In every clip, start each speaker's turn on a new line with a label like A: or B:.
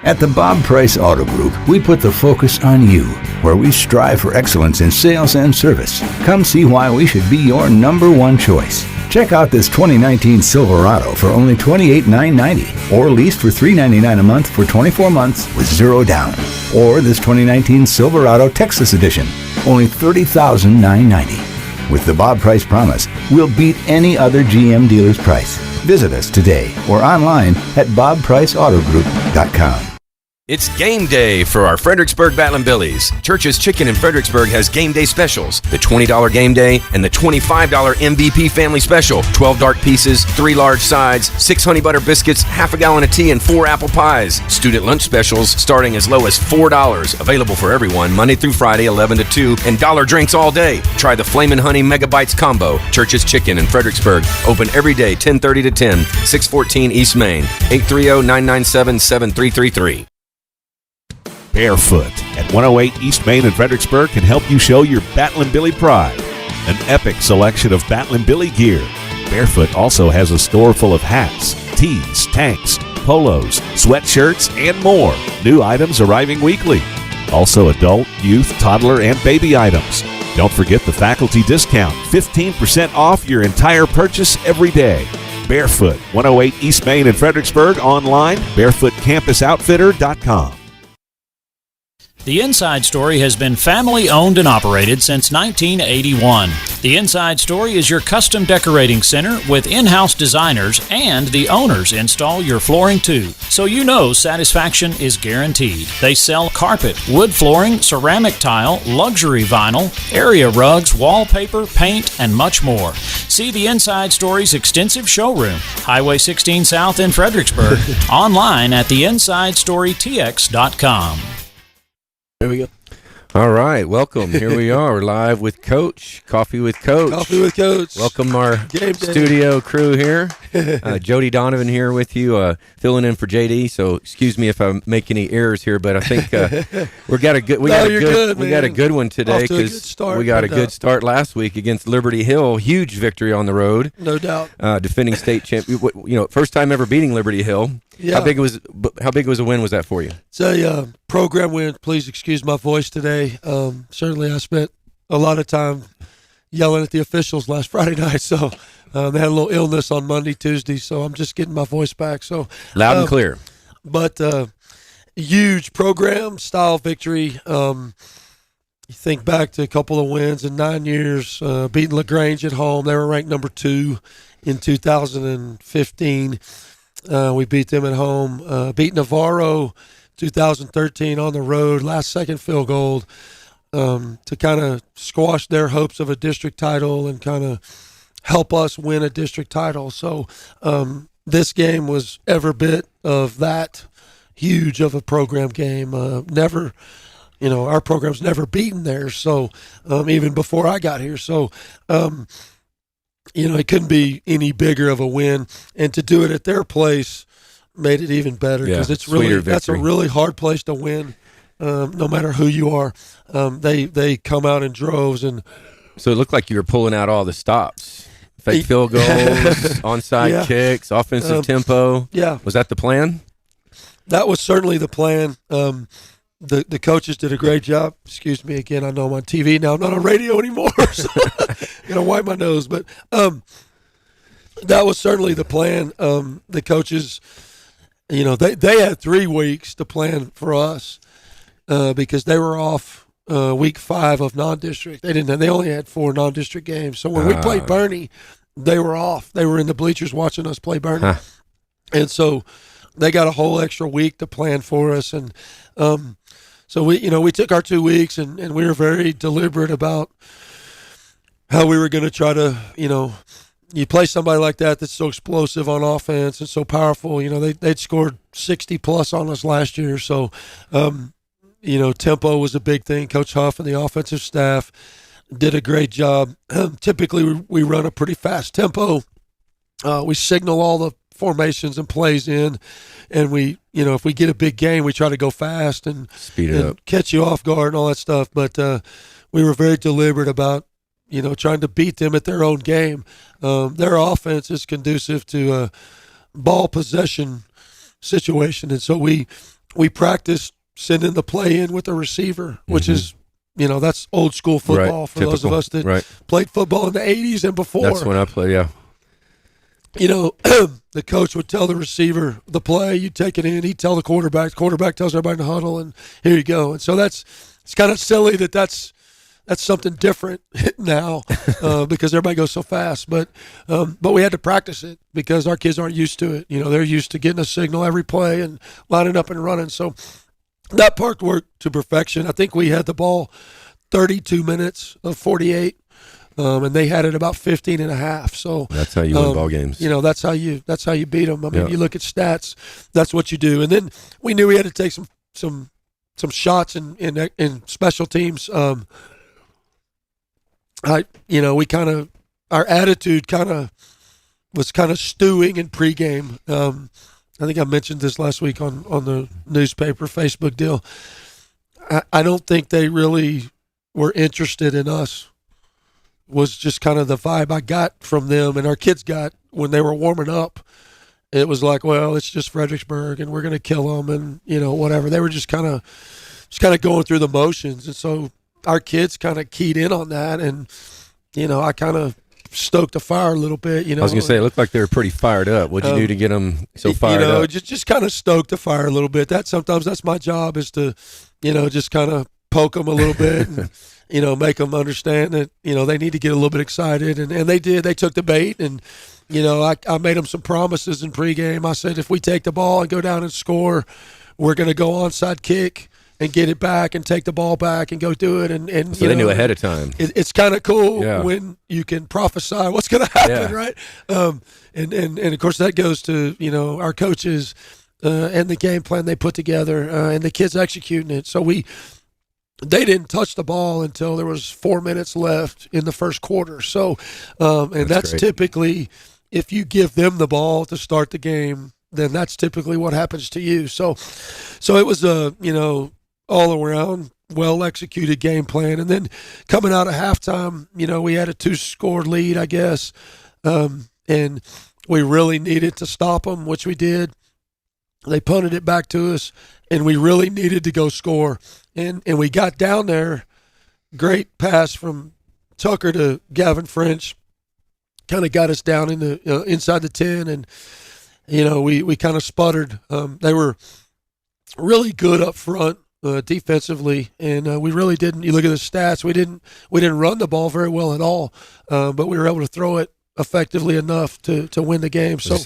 A: At the Bob Price Auto Group, we put the focus on you, where we strive for excellence in sales and service. Come see why we should be your number one choice. Check out this 2019 Silverado for only $28,990, or leased for $399 a month for 24 months with zero down. Or this 2019 Silverado Texas Edition, only $30,990. With the Bob Price Promise, we'll beat any other GM dealer's price. Visit us today or online at bobpriceautogroup.com.
B: It's game day for our Fredericksburg Battlin' Billies. Church's Chicken in Fredericksburg has game day specials. The $20 game day and the $25 MVP family special. 12 dark pieces, 3 large sides, 6 honey butter biscuits, half a gallon of tea, and 4 apple pies. Student lunch specials starting as low as $4. Available for everyone Monday through Friday, 11 to 2, and dollar drinks all day. Try the Flamin' Honey Megabites Combo. Church's Chicken in Fredericksburg. Open every day, 10:30 to 10, 614 East Main, 830-997-7333.
C: Barefoot at 108 East Main in Fredericksburg can help you show your Battlin' Billy pride. An epic selection of Battlin' Billy gear. Barefoot also has a store full of hats, tees, tanks, polos, sweatshirts, and more. New items arriving weekly. Also adult, youth, toddler, and baby items. Don't forget the faculty discount, 15% off your entire purchase every day. Barefoot, 108 East Main in Fredericksburg, online, barefootcampusoutfitter.com.
D: The Inside Story has been family-owned and operated since 1981. The Inside Story is your custom decorating center with in-house designers, and the owners install your flooring too, so you know satisfaction is guaranteed. They sell carpet, wood flooring, ceramic tile, luxury vinyl, area rugs, wallpaper, paint, and much more. See the Inside Story's extensive showroom, Highway 16 South in Fredericksburg, online at theinsidestorytx.com.
E: There we go.
B: All right, welcome. Here we are. We're live with Coach. Coffee with Coach.
E: Coffee with Coach.
B: Welcome our studio crew here. Jody Donovan here with you, filling in for JD. So excuse me if I make any errors here, but I think we got a good one today because we got a good start last week against Liberty Hill. Huge victory on the road.
E: No doubt.
B: Defending state champion. First time ever beating Liberty Hill. Yeah. How big was a win was that for you?
E: It's a program win. Please excuse my voice today. Certainly I spent a lot of time yelling at the officials last Friday night, so they had a little illness on Monday, Tuesday, so I'm just getting my voice back. So
B: loud and clear.
E: But huge program style victory. You think back to a couple of wins in 9 years, beating LaGrange at home. They were ranked number 2 in 2015. We beat them at home. Beat Navarro 2013 on the road, last second field goal to kind of squash their hopes of a district title and kind of help us win a district title. So this game was every bit of that huge of a program game. Never, our program's never beaten theirs. So even before I got here, so. It couldn't be any bigger of a win, and to do it at their place made it even better because that's a really hard place to win, no matter who you are. They come out in droves, and
B: so it looked like you were pulling out all the stops, fake field goals, onside kicks, offensive tempo.
E: Yeah,
B: was that the plan?
E: That was certainly the plan. The coaches did a great job. Excuse me again. I know I'm on TV now. I'm not on radio anymore. So gonna wipe my nose. But that was certainly the plan. The coaches, they had 3 weeks to plan for us because they were off week 5 of non-district. They only had 4 non-district games. So when we played Bernie, they were off. They were in the bleachers watching us play Bernie, and so they got a whole extra week to plan for us. And so we took our 2 weeks and we were very deliberate about how we were going to try to, you play somebody like that that's so explosive on offense and so powerful. They'd scored 60 plus on us last year. So, tempo was a big thing. Coach Huff and the offensive staff did a great job. Typically we run a pretty fast tempo. We signal all the formations and plays in, and we, if we get a big game, we try to go fast and
B: speed it up,
E: catch you off guard and all that stuff. But we were very deliberate about, trying to beat them at their own game. Their offense is conducive to a ball possession situation, and so we we practiced sending the play in with the receiver, which is, that's old school football for those of us that played football in the 80s and before.
F: That's when I played, yeah.
E: The coach would tell the receiver the play, you take it in, he'd tell the quarterback tells everybody in the huddle, and here you go. And so it's kind of silly that's something different now because everybody goes so fast. But we had to practice it because our kids aren't used to it. They're used to getting a signal every play and lining up and running. So that part worked to perfection. I think we had the ball 32 minutes of 48. And they had it about 15 and a half. So
F: that's how you win ball games.
E: That's how you beat them. I mean, you look at stats, that's what you do. And then we knew we had to take some shots in special teams. Our attitude was kind of stewing in pregame. I think I mentioned this last week on the newspaper Facebook deal. I don't think they really were interested in us. Was just kind of the vibe I got from them and our kids got when they were warming up. It was like, well, it's just Fredericksburg and we're going to kill them and, whatever. They were just kind of going through the motions. And so our kids kind of keyed in on that. And, I kind of stoked the fire a little bit,
F: I was going to say, it looked like they were pretty fired up. What'd you do to get them so fired up?
E: Just kind of stoked the fire a little bit. Sometimes that's my job is to, just kind of poke them a little bit and, make them understand that, they need to get a little bit excited. And they did. They took the bait. And, I made them some promises in pregame. I said, if we take the ball and go down and score, we're going to go onside kick and get it back and take the ball back and go do it. And
F: so they knew ahead of time.
E: It's kind of cool when you can prophesy what's going to happen, right? And of course, that goes to, our coaches and the game plan they put together and the kids executing it. So they didn't touch the ball until there was 4 minutes left in the first quarter. So, and that's typically, if you give them the ball to start the game, then that's typically what happens to you. So it was a, all around well-executed game plan. And then coming out of halftime, we had a 2-score lead, I guess. And we really needed to stop them, which we did. They punted it back to us, and we really needed to go score. And we got down there. Great pass from Tucker to Gavin French. Kind of got us down in the inside the 10, and we kind of sputtered. They were really good up front defensively, and we really didn't. You look at the stats. We didn't run the ball very well at all, but we were able to throw it effectively enough to win the game. So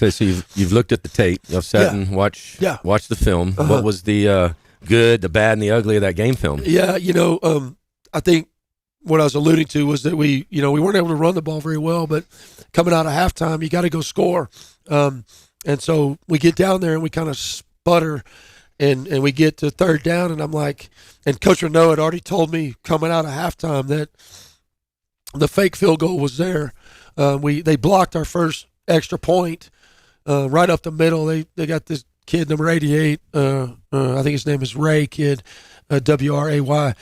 F: you've looked at the tape. You've sat and watched the film. What was the good, the bad, and the ugly of that game film?
E: Yeah, I think what I was alluding to was that we weren't able to run the ball very well, but coming out of halftime, you got to go score. And so we get down there and we kind of sputter, and we get to third down, and I'm like, and Coach Renaud had already told me coming out of halftime that the fake field goal was there. They blocked our first extra point right up the middle. They got this kid, number 88. I think his name is Ray Kid, W-R-A-Y,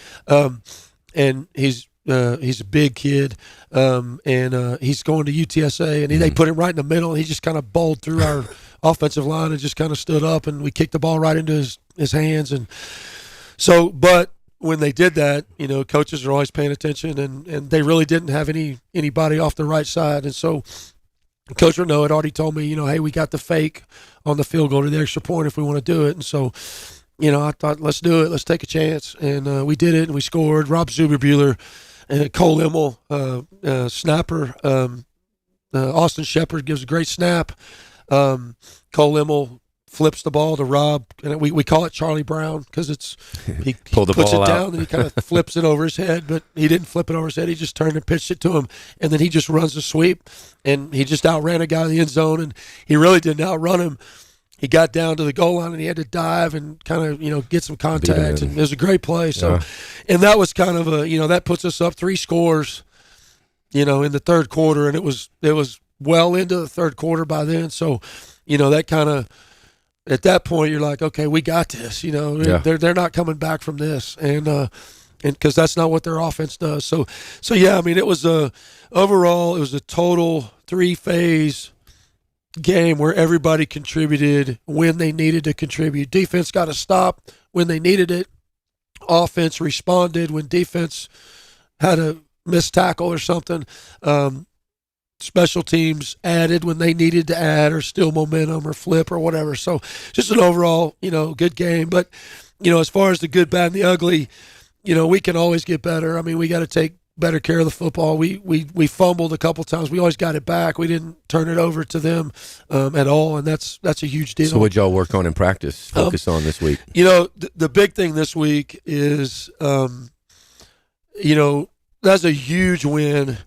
E: and he's a big kid, and he's going to UTSA, and they put him right in the middle, and he just kind of bowled through our offensive line and just kind of stood up, and we kicked the ball right into his hands. And so, but when they did that, coaches are always paying attention, and they really didn't have anybody off the right side. And so Coach Renaud had already told me, hey, we got the fake on the field goal to the extra point if we want to do it. And so, I thought, let's do it. Let's take a chance. And we did it, and we scored. Rob Zuberbuehler and Cole Immel, snapper. Austin Shepard gives a great snap. Cole Immel flips the ball to Rob, and we call it Charlie Brown because he puts it down and he kind of flips it over his head, but he didn't flip it over his head. He just turned and pitched it to him, and then he just runs the sweep, and he just outran a guy in the end zone, and he really didn't outrun him. He got down to the goal line, and he had to dive and kind of get some contact, and it was a great play. So, and that was kind of that puts us up 3 scores, in the third quarter, and it was well into the third quarter by then. So, that kind of, at that point, you're like, okay, we got this. They're not coming back from this, and because that's not what their offense does. So yeah, I mean, it was overall, it was a total 3-phase game where everybody contributed when they needed to contribute. Defense got a stop when they needed it. Offense responded when defense had a missed tackle or something. Special teams added when they needed to add or steal momentum or flip or whatever. So just an overall, good game. But, as far as the good, bad, and the ugly, we can always get better. I mean, we got to take better care of the football. We fumbled a couple times. We always got it back. We didn't turn it over to them at all, and that's a huge deal.
F: So what'd y'all work on in practice, focus on this week?
E: The big thing this week is, that's a huge win,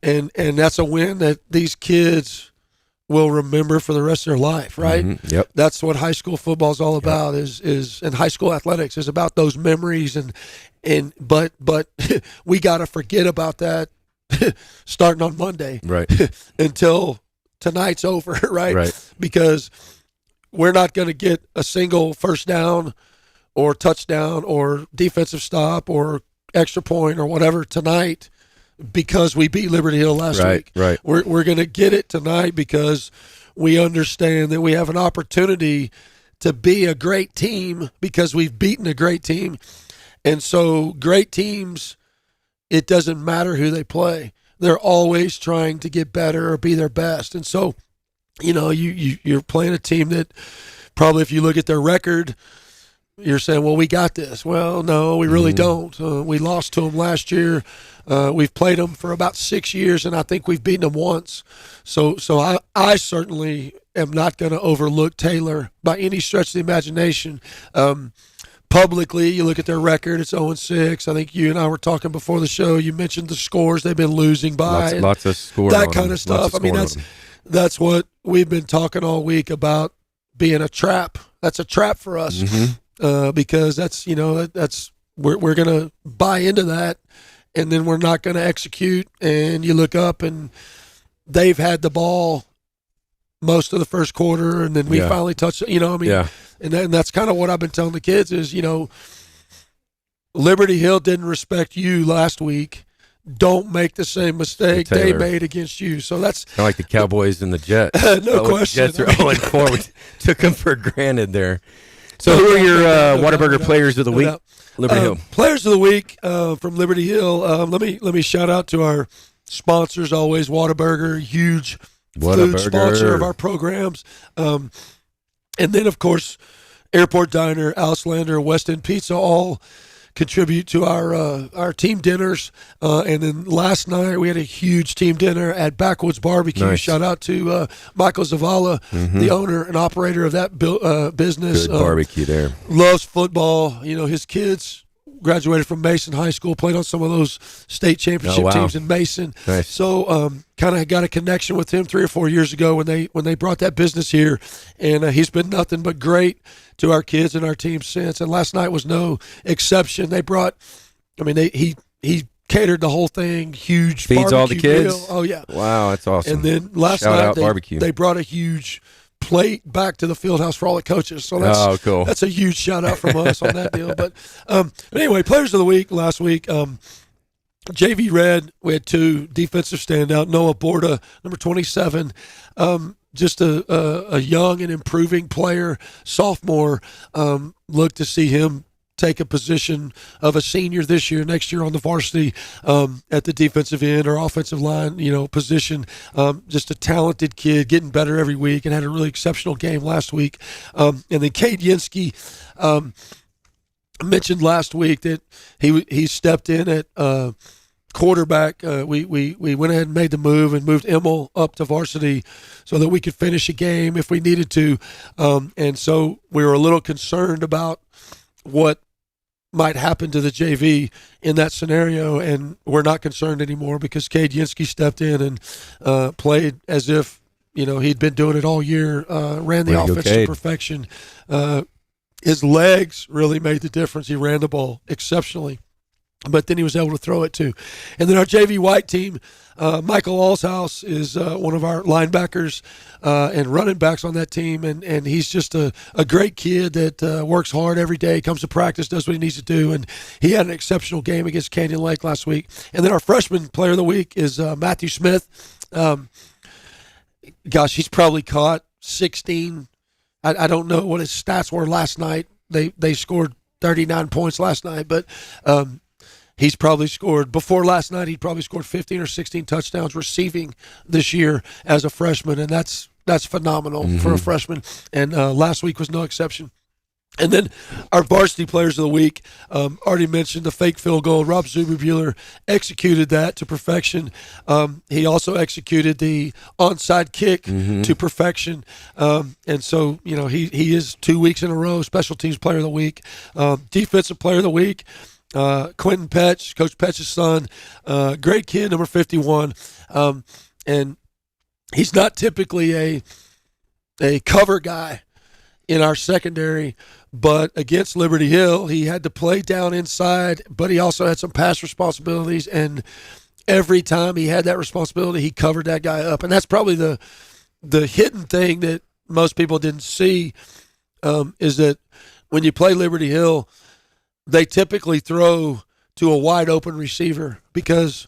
E: and that's a win that these kids will remember for the rest of their life, right?
F: Mm-hmm. Yep.
E: That's what high school football is all about. Is and high school athletics is about those memories but we got to forget about that starting on Monday,
F: right?
E: Until tonight's over, right? Because we're not going to get a single first down or touchdown or defensive stop or extra point or whatever tonight because we beat Liberty Hill last week.
F: Right.
E: We're going to get it tonight because we understand that we have an opportunity to be a great team because we've beaten a great team. And so great teams, it doesn't matter who they play. They're always trying to get better or be their best. And so, you're playing a team that probably if you look at their record, you're saying, well, we got this. Well, no, we really don't. We lost to them last year. We've played them for about 6 years, and I think we've beaten them once. So I certainly am not going to overlook Taylor by any stretch of the imagination. Publicly, you look at their record, it's 0-6. I think you and I were talking before the show. You mentioned the scores they've been losing by.
F: Lots of scores.
E: That kind of stuff. I mean, that's what we've been talking all week about being a trap. That's a trap for us because that's we're going to buy into that, and then we're not going to execute. And you look up, and they've had the ball most of the first quarter, and then we finally touched it. And that's kind of what I've been telling the kids is, Liberty Hill didn't respect you last week. Don't make the same mistake they made against you. So that's
F: kind of like the Cowboys and the Jets.
E: No question.
F: Jets are 0-4. We took them for granted there. So who are your Whataburger players of the week? Liberty Hill.
E: Players of the week from Liberty Hill. Let me shout out to our sponsors always. Whataburger, huge food sponsor of our programs. And then, of course, Airport Diner, Alice Lander, West End Pizza all contribute to our team dinners. And then last night we had a huge team dinner at Backwoods Barbecue.
F: Nice.
E: Shout out to Michael Zavala, the owner and operator of that business.
F: Good barbecue there.
E: Loves football. His kids graduated from Mason High School, played on some of those state championship teams in Mason.
F: Nice.
E: So kind of got a connection with him 3 or 4 years ago when they brought that business here, and he's been nothing but great to our kids and our team since. And last night was no exception. They brought, he catered the whole thing, huge
F: feeds
E: barbecue
F: all the kids.
E: meal. Oh yeah,
F: wow, that's awesome.
E: And then last
F: Shout
E: night they brought a huge plate back to the field house for all the coaches. So that's
F: cool.
E: That's a huge shout out from us on that deal. But anyway, players of the week last week. JV Red, we had 2 defensive standout. Noah Borda, number 27, just a young and improving player, sophomore. Look to see him take a position of a senior this year, next year on the varsity at the defensive end or offensive line, position. Just a talented kid, getting better every week, and had a really exceptional game last week. And then Cade Yinsky, mentioned last week that he stepped in at quarterback. We went ahead and made the move and moved Emil up to varsity so that we could finish a game if we needed to. And so we were a little concerned about what might happen to the JV in that scenario, and we're not concerned anymore because Cade Yinsky stepped in and played as if he'd been doing it all year, ran the offense to perfection. His legs really made the difference. He ran the ball exceptionally, but then he was able to throw it too. And then our JV white team, Michael Allshouse is one of our linebackers and running backs on that team, and he's just a great kid that works hard every day, comes to practice, does what he needs to do, and he had an exceptional game against Canyon Lake last week. And then our freshman player of the week is Matthew Smith. gosh, he's probably caught 16. I don't know what his stats were last night. They scored 39 points last night, but he's probably scored, before last night, he'd probably scored 15 or 16 touchdowns receiving this year as a freshman, and that's phenomenal for a freshman, and last week was no exception. And then our varsity players of the week, already mentioned the fake field goal. Rob Zuberbuehler executed that to perfection. He also executed the onside kick to perfection. And so, he is 2 weeks in a row special teams player of the week. Defensive player of the week, Quentin Petch, Coach Petch's son, great kid, number 51. And he's not typically a cover guy in our secondary, but against Liberty Hill, he had to play down inside, but he also had some pass responsibilities, and every time he had that responsibility, he covered that guy up. And that's probably the hidden thing that most people didn't see, is that when you play Liberty Hill, they typically throw to a wide open receiver because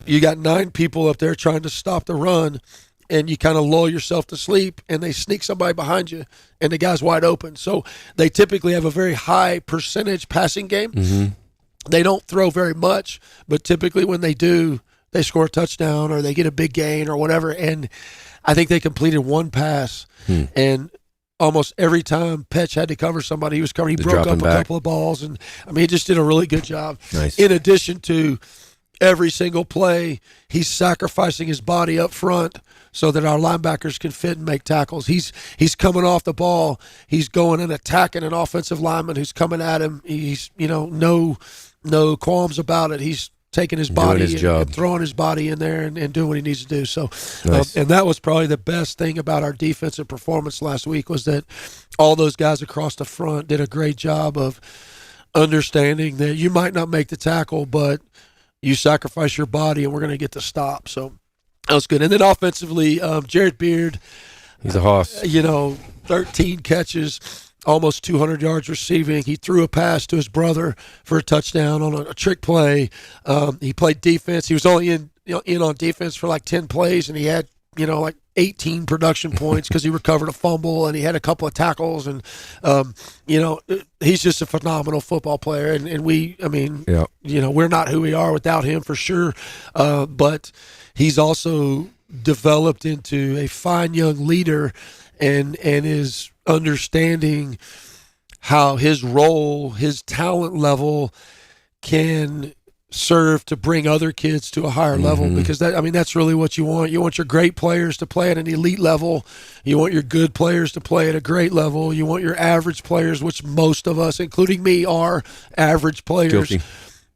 E: you got 9 people up there trying to stop the run, and you kind of lull yourself to sleep, and they sneak somebody behind you, and the guy's wide open. So they typically have a very high percentage passing game. They don't throw very much, but typically when they do, they score a touchdown or they get a big gain or whatever. And I think they completed one pass, and almost every time Petch had to cover somebody, he was covering. He broke up a couple of balls, and he just did a really good job.
F: Nice.
E: In addition to every single play, he's sacrificing his body up front so that our linebackers can fit and make tackles. He's coming off the ball. He's going and attacking an offensive lineman who's coming at him. He's, no qualms about it. He's taking his body and throwing his body in there and doing what he needs to do. So,
F: nice.
E: And that was probably the best thing about our defensive performance last week, was that all those guys across the front did a great job of understanding that you might not make the tackle, but you sacrifice your body and we're going to get the stop. So that was good. And then offensively, Jared Beard,
F: he's a hoss.
E: 13 catches, almost 200 yards receiving. He threw a pass to his brother for a touchdown on a trick play. He played defense. He was only in on defense for like 10 plays, and he had, like 18 production points because he recovered a fumble and he had a couple of tackles. And, he's just a phenomenal football player. And we're not who we are without him for sure. But he's also developed into a fine young leader and is understanding how his role, his talent level can serve to bring other kids to a higher level, because that's really what you want. You want your great players to play at an elite level. You want your good players to play at a great level. You want your average players, which most of us, including me, are average players.
F: Guilty.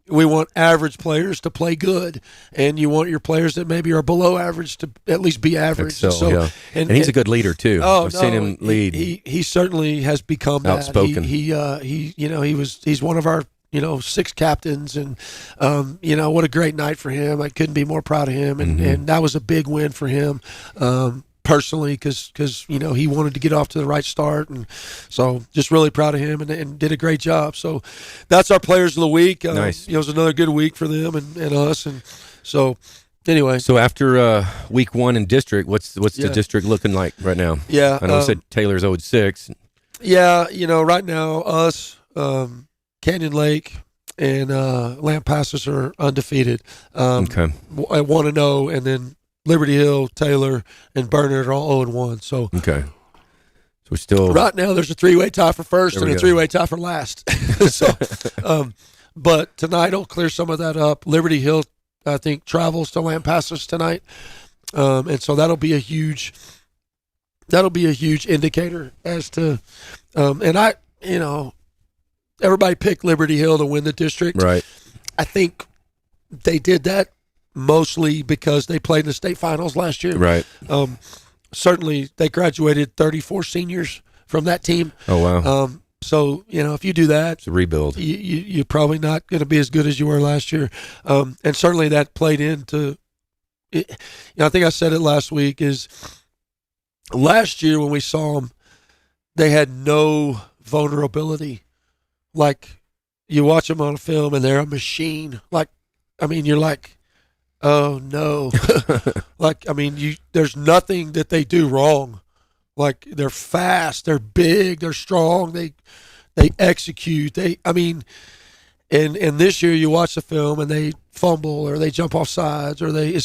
E: We want average players to play good, and you want your players that maybe are below average to at least be average.
F: Excel, yeah. And he's a good leader too. I've seen him lead.
E: He certainly has become that.
F: Outspoken.
E: He's one of our 6 captains, and what a great night for him. I couldn't be more proud of him, and that was a big win for him. Personally, because he wanted to get off to the right start, and so just really proud of him, and did a great job. So that's our players of the week.
F: Nice.
E: It was another good week for them and us, and so anyway.
F: So after week 1 in district, what's the district looking like right now?
E: Yeah,
F: I know you said Taylor's 0-6.
E: Yeah, right now us, Canyon Lake, and Lampasas are undefeated.
F: Okay.
E: At 1-0, and then Liberty Hill, Taylor, and Bernard are all 0-1. So
F: okay. So we're still
E: right now. There's a 3-way tie for first and a 3-way tie for last. So, but tonight will clear some of that up. Liberty Hill, I think, travels to Lampasas tonight, and so that'll be a huge indicator as to. And everybody picked Liberty Hill to win the district.
F: Right.
E: I think they did that mostly because they played in the state finals last year.
F: Right.
E: Certainly, they graduated 34 seniors from that team.
F: Oh, wow.
E: So, if you do that,
F: it's a rebuild.
E: You're probably not going to be as good as you were last year. And certainly that played into it. I think I said it last week, is last year when we saw them, they had no vulnerability. Like, you watch them on a film and they're a machine. You're like, Oh no! Like, I mean, there's nothing that they do wrong. Like, they're fast, they're big, they're strong, they execute. And this year you watch the film and they fumble or they jump off sides or they.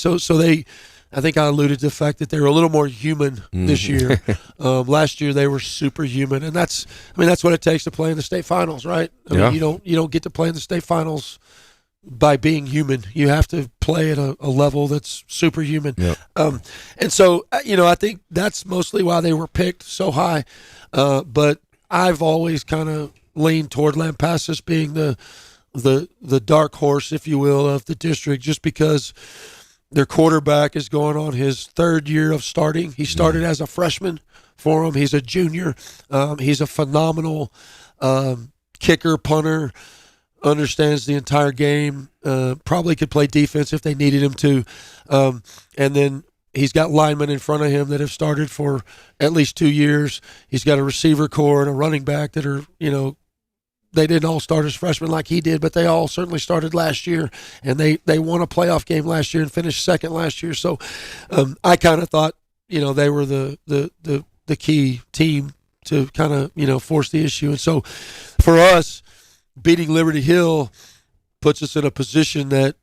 E: I think I alluded to the fact that they were a little more human this year. Last year they were superhuman, and that's what it takes to play in the state finals, right? I mean, you don't get to play in the state finals by being human. You have to play at a level that's superhuman.
F: Yep.
E: And so, I think that's mostly why they were picked so high. But I've always kind of leaned toward Lampasas being the dark horse, if you will, of the district, just because their quarterback is going on his third year of starting. He started as a freshman for him. He's a junior. He's a phenomenal kicker, punter, understands the entire game, probably could play defense if they needed him to. And then he's got linemen in front of him that have started for at least 2 years. He's got a receiver core and a running back that are, they didn't all start as freshmen like he did, but they all certainly started last year, and they won a playoff game last year and finished second last year. So I kind of thought, they were the key team to kind of, force the issue. And so for us, beating Liberty Hill puts us in a position that,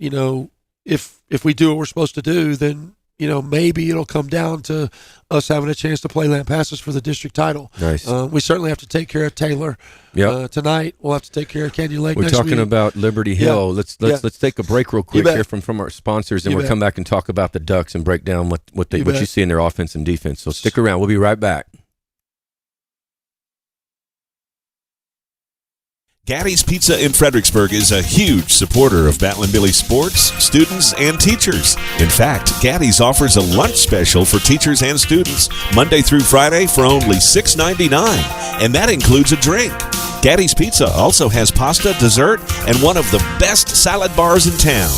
E: if we do what we're supposed to do, then, maybe it'll come down to us having a chance to play Lampasas for the district title.
F: Nice.
E: We certainly have to take care of Taylor tonight. We'll have to take care of Canyon Lake next week.
F: We're talking about Liberty Hill.
E: Yeah.
F: Let's take a break real quick here from our sponsors, and we'll come back and talk about the Ducks and break down what you see in their offense and defense. So stick around. We'll be right back.
C: Gaddy's Pizza in Fredericksburg is a huge supporter of Battle and Billy sports, students, and teachers. In fact, Gaddy's offers a lunch special for teachers and students Monday through Friday for only $6.99, and that includes a drink. Gaddy's Pizza also has pasta, dessert, and one of the best salad bars in town.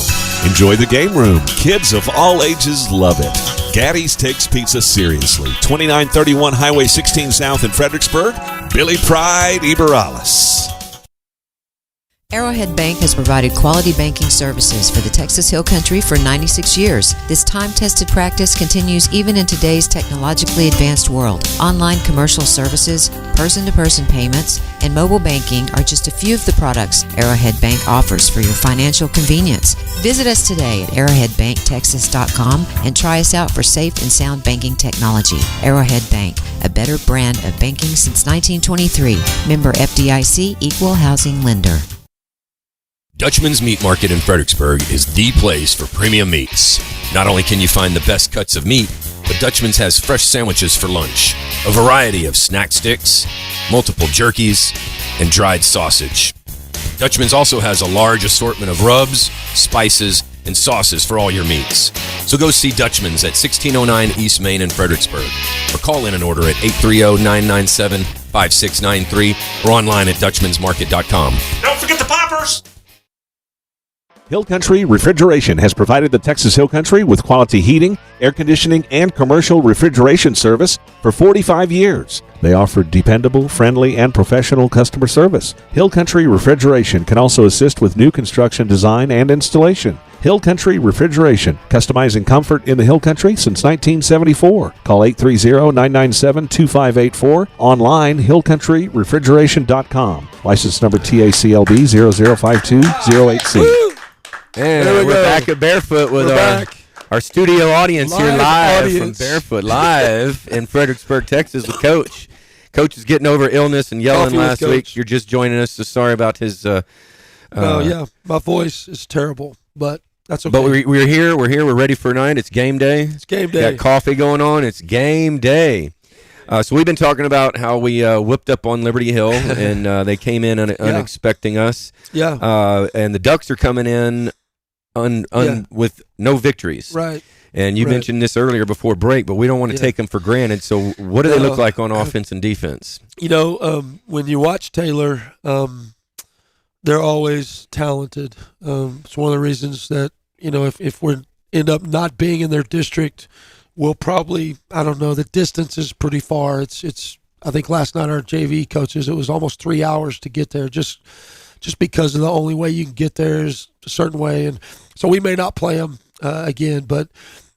C: Enjoy the game room. Kids of all ages love it. Gaddy's takes pizza seriously. 2931 Highway 16 South in Fredericksburg. Billy Pride, Iberales.
G: Arrowhead Bank has provided quality banking services for the Texas Hill Country for 96 years. This time-tested practice continues even in today's technologically advanced world. Online commercial services, person-to-person payments, and mobile banking are just a few of the products Arrowhead Bank offers for your financial convenience. Visit us today at arrowheadbanktexas.com and try us out for safe and sound banking technology. Arrowhead Bank, a better brand of banking since 1923. Member FDIC, Equal Housing Lender.
B: Dutchman's Meat Market in Fredericksburg is the place for premium meats. Not only can you find the best cuts of meat, but Dutchman's has fresh sandwiches for lunch, a variety of snack sticks, multiple jerkies, and dried sausage. Dutchman's also has a large assortment of rubs, spices, and sauces for all your meats. So go see Dutchman's at 1609 East Main in Fredericksburg, or call in an order at 830-997-5693 or online at dutchmansmarket.com.
C: Don't forget the poppers! Hill Country Refrigeration has provided the Texas Hill Country with quality heating, air conditioning, and commercial refrigeration service for 45 years. They offer dependable, friendly, and professional customer service. Hill Country Refrigeration can also assist with new construction design and installation. Hill Country Refrigeration, customizing comfort in the Hill Country since 1974. Call 830-997-2584. Online, hillcountryrefrigeration.com. License number TACLB 0052080.
F: And we're back at Barefoot with our studio audience here live from Barefoot, live in Fredericksburg, Texas with Coach. Coach is getting over illness and yelling last week. You're just joining us, so sorry about his...
E: my voice is terrible, but that's okay.
F: But we're here, we're ready for tonight. It's game day.
E: It's game day.
F: Got coffee going on. It's game day. So we've been talking about how we whipped up on Liberty Hill, and they came in unexpecting us.
E: Yeah.
F: And the Ducks are coming in with no victories.
E: Right.
F: And you mentioned this earlier before break, but we don't want to take them for granted. So what do they look like on offense and defense?
E: When you watch Taylor, they're always talented. It's one of the reasons that, if we end up not being in their district, we'll probably, the distance is pretty far. It's I think last night our JV coaches, it was almost 3 hours to get there just because of the only way you can get there is a certain way. And so we may not play them again, but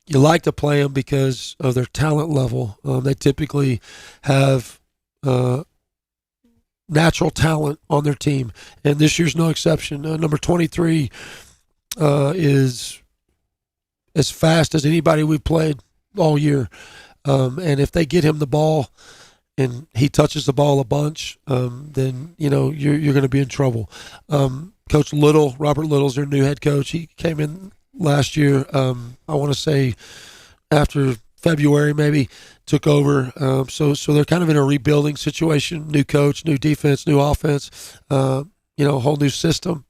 E: you like to play them because of their talent level. They typically have natural talent on their team, and this year's no exception. Number 23 is as fast as anybody we've played all year, and if they get him the ball and he touches the ball a bunch, then you're going to be in trouble. Coach Little, Robert Little's their new head coach. He came in last year, I want to say after February maybe, took over. So they're kind of in a rebuilding situation. New coach, new defense, new offense, a whole new system.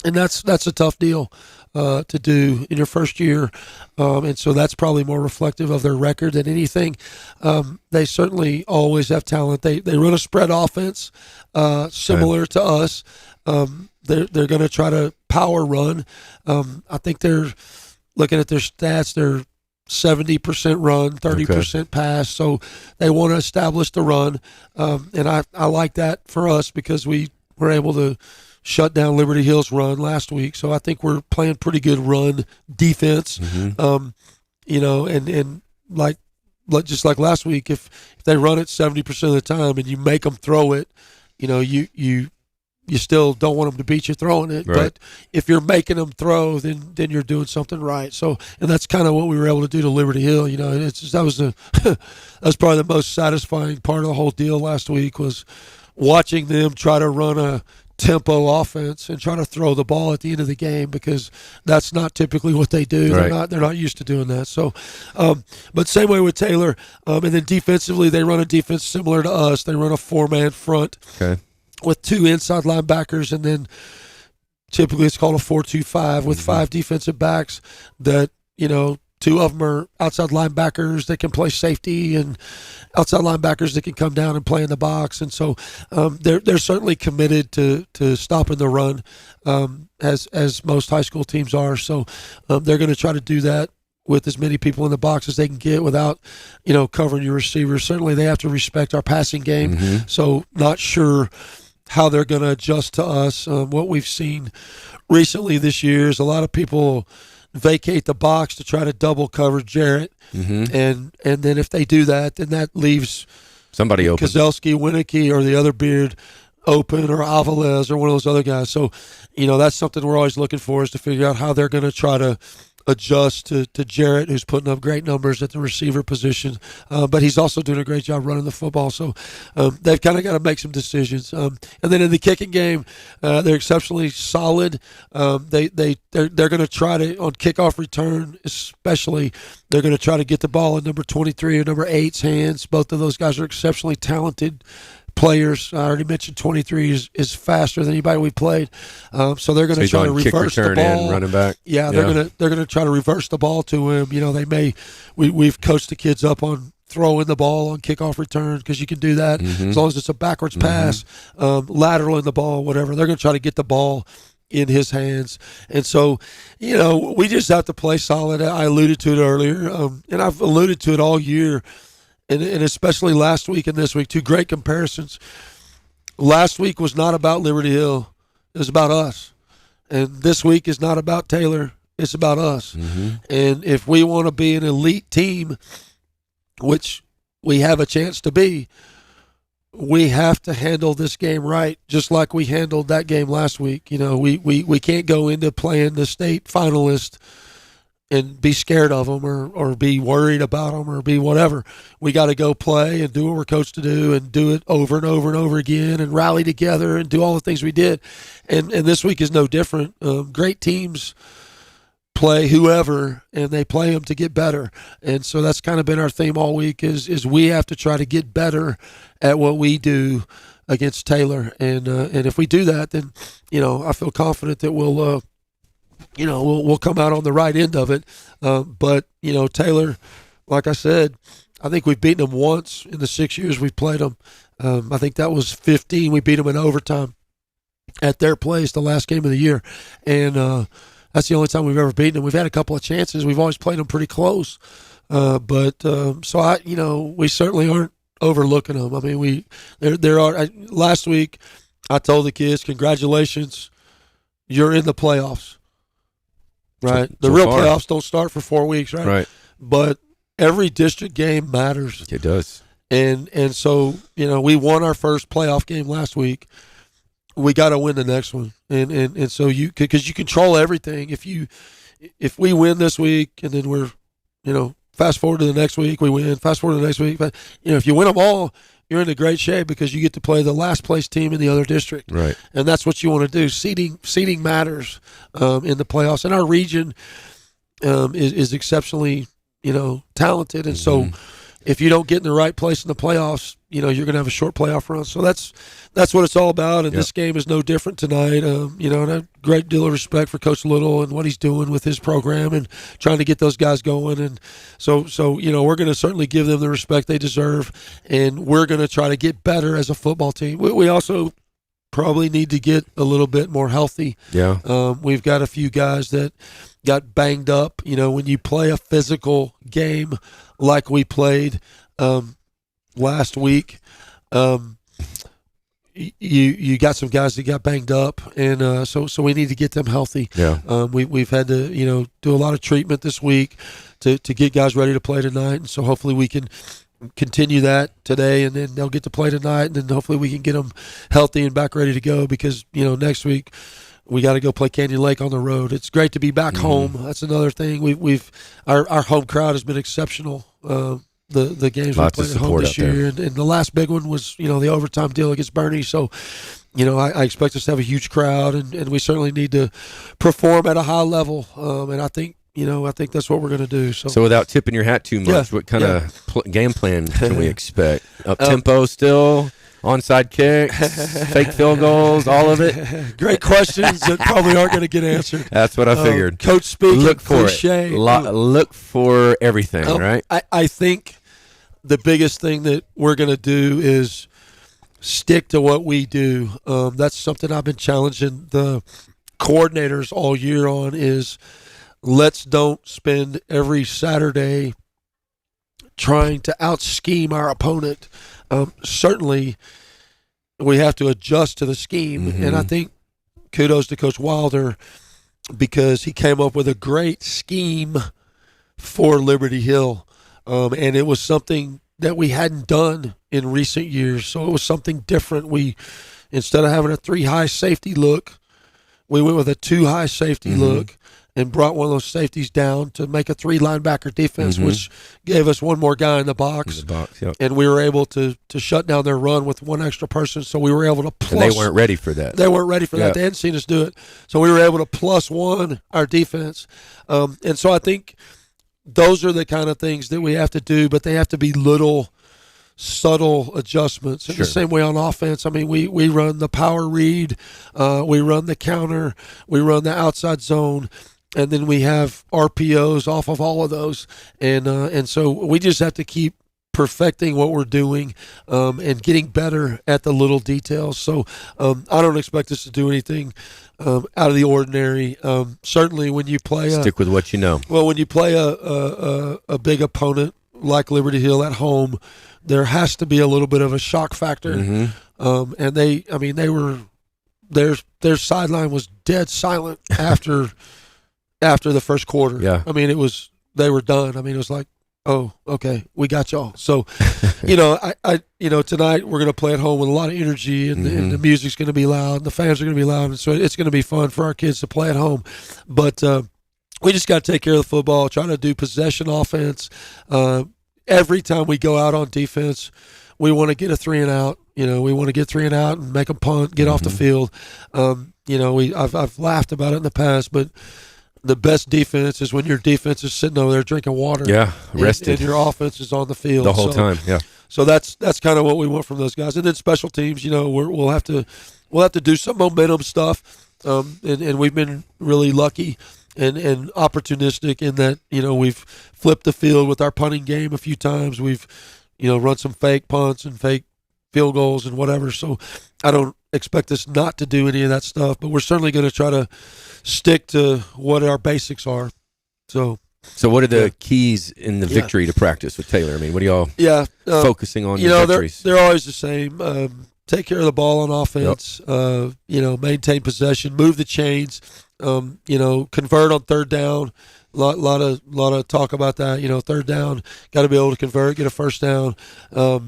E: And that's a tough deal to do in your first year. And so that's probably more reflective of their record than anything. They certainly always have talent. They run a spread offense similar to us. They're going to try to power run. I think they're looking at their stats. They're 70% run, 30% pass. So they want to establish the run. And I like that for us because we were able to shut down Liberty Hill's run last week. So I think we're playing pretty good run defense. And just like last week, if they run it 70% of the time and you make them throw it, you still don't want them to beat you throwing it. Right. But if you're making them throw, then you're doing something right. So, and that's kind of what we were able to do to Liberty Hill. That was probably the most satisfying part of the whole deal last week, was watching them try to run a tempo offense and try to throw the ball at the end of the game, because that's not typically what they do. Right. They're not used to doing that. So, but same way with Taylor. And then defensively, they run a defense similar to us. They run a 4-man front. Okay. With 2 inside linebackers, and then typically it's called a 4-2-5 with 5 defensive backs that, 2 of them are outside linebackers that can play safety, and outside linebackers that can come down and play in the box. And so they're certainly committed to stopping the run, as most high school teams are. So they're going to try to do that with as many people in the box as they can get without, covering your receivers. Certainly they have to respect our passing game. So not sure how they're going to adjust to us. What we've seen recently this year is a lot of people vacate the box to try to double cover Jarrett. And then if they do that, then that leaves
F: somebody open.
E: Kozelski, Winnicky, or the other beard open, or Alvarez, or one of those other guys. So, that's something we're always looking for, is to figure out how they're going to try to adjust to Jarrett, who's putting up great numbers at the receiver position, but he's also doing a great job running the football. So they've kind of got to make some decisions. And then in the kicking game, they're exceptionally solid. They're going to try to, on kickoff return especially, they're going to try to get the ball in number 23 or number 8's hands. Both of those guys are exceptionally talented players. I already mentioned 23 is faster than anybody we played, so they're going to try to reverse the ball.
F: Running back.
E: Yeah, they're going to try to reverse the ball to him. We've coached the kids up on throwing the ball on kickoff return, because you can do that as long as it's a backwards pass, lateral in the ball, whatever. They're going to try to get the ball in his hands. And so, we just have to play solid. I alluded to it earlier, and I've alluded to it all year. And especially last week and this week, 2 great comparisons. Last week was not about Liberty Hill. It was about us. And this week is not about Taylor. It's about us. And if we want to be an elite team, which we have a chance to be, we have to handle this game right, just like we handled that game last week. We can't go into playing the state finalist and be scared of them, or be worried about them, or be whatever. We got to go play and do what we're coached to do, and do it over and over and over again, and rally together and do all the things we did. And this week is no different. Great teams play whoever, and they play them to get better. And so that's kind of been our theme all week, is we have to try to get better at what we do against Taylor. And if we do that, then, I feel confident that we'll come out on the right end of it. But Taylor, like I said, I think we've beaten them once in the 6 years we've played them. I think that was 15. We beat them in overtime at their place the last game of the year. And that's the only time we've ever beaten them. We've had a couple of chances. We've always played them pretty close. So we certainly aren't overlooking them. I mean, last week I told the kids, congratulations, you're in the playoffs. right? The real playoffs don't start for 4 weeks, right?
F: Right.
E: But every district game matters.
F: It does.
E: And so, we won our first playoff game last week. We got to win the next one. And so because you control everything. If we win this week and then we're, fast forward to the next week, we win, fast forward to the next week. But, if you win them all, you're in a great shape because you get to play the last place team in the other district.
F: Right.
E: And that's what you want to do. Seeding matters in the playoffs. And our region is exceptionally, talented. And so if you don't get in the right place in the playoffs, you're going to have a short playoff run. So that's what it's all about. And this game is no different tonight. And a great deal of respect for Coach Little and what he's doing with his program and trying to get those guys going. And so we're going to certainly give them the respect they deserve. And we're going to try to get better as a football team. We also probably need to get a little bit more healthy.
F: Yeah.
E: We've got a few guys that got banged up. When you play a physical game like we played last week, you got some guys that got banged up, and so we need to get them healthy.
F: Yeah.
E: We've had to do a lot of treatment this week to get guys ready to play tonight, and so hopefully we can continue that today, and then they'll get to play tonight, and then hopefully we can get them healthy and back ready to go because next week we got to go play Canyon Lake on the road. It's great to be back home. That's another thing. Our home crowd has been exceptional. The games we played at home this year, and the last big one was the overtime deal against Bernie. So I expect us to have a huge crowd, and we certainly need to perform at a high level. And I think that's what we're going to do. So
F: without tipping your hat too much, what kind of game plan can we expect? Up tempo still. Onside kicks, fake field goals, all of it.
E: Great questions that probably aren't going to get answered.
F: That's what I figured.
E: Coach speak.
F: Look for
E: cliche.
F: it. Look for everything, right?
E: I think the biggest thing that we're going to do is stick to what we do. That's something I've been challenging the coordinators all year on is let's don't spend every Saturday trying to out-scheme our opponent. Certainly, we have to adjust to the scheme, and I think kudos to Coach Wilder because he came up with a great scheme for Liberty Hill, and it was something that we hadn't done in recent years, so it was something different. We, instead of having a 3-high safety look, we went with a 2-high safety look and brought one of those safeties down to make a 3-linebacker defense, which gave us one more guy in the box. And we were able to shut down their run with one extra person, so we were able to plus.
F: And they weren't ready for that.
E: They weren't ready for that. They hadn't seen us do it. So we were able to +1 our defense. And so I think those are the kind of things that we have to do, but they have to be little subtle adjustments. In the same way on offense, I mean, we run the power read, we run the counter, we run the outside zone, and then we have RPOs off of all of those. And so we just have to keep perfecting what we're doing and getting better at the little details. So I don't expect us to do anything out of the ordinary. Certainly when you play
F: stick with what you know. Well,
E: when you play a big opponent like Liberty Hill at home, there has to be a little bit of a shock factor. And their sideline was dead silent after the first quarter.
F: Yeah.
E: I mean, they were done. I mean, it was like, oh, okay, we got y'all. So, I tonight we're going to play at home with a lot of energy, and the music's going to be loud, and the fans are going to be loud, and so it's going to be fun for our kids to play at home. But we just got to take care of the football, try to do possession offense. Every time we go out on defense, we want to get a 3-and-out. We want to get 3-and-out and make them punt, get off the field. I've laughed about it in the past, but the best defense is when your defense is sitting over there drinking water.
F: Yeah, rested.
E: And your offense is on the field
F: the whole time. Yeah.
E: So that's kind of what we want from those guys. And then special teams, we'll have to do some momentum stuff. And we've been really lucky and opportunistic in that, we've flipped the field with our punting game a few times. We've, run some fake punts and fake field goals and whatever. So I don't expect us not to do any of that stuff, but we're certainly going to try to stick to what our basics are. So
F: what are the keys in the victory to practice with Taylor? I mean, what are y'all focusing on? Victories?
E: They're always the same. Take care of the ball on offense. Maintain possession, move the chains. convert on third down. Lot of talk about that. Third down, got to be able to convert, get a first down. Those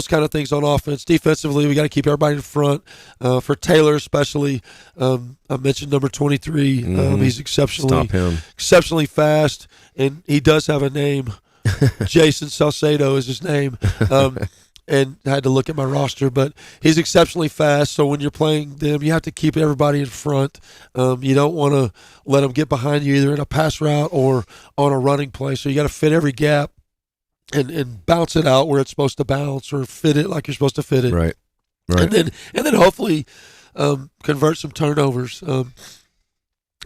E: kind of things on offense. Defensively, we got to keep everybody in front. For Taylor especially, I mentioned number 23. He's exceptionally fast, and he does have a name. Jason Salcedo is his name. And I had to look at my roster, but he's exceptionally fast. So when you're playing them, you have to keep everybody in front. You don't want to let them get behind you either in a pass route or on a running play. So you got to fit every gap and bounce it out where it's supposed to bounce, or fit it like you're supposed to fit it.
F: Right.
E: And then hopefully convert some turnovers. I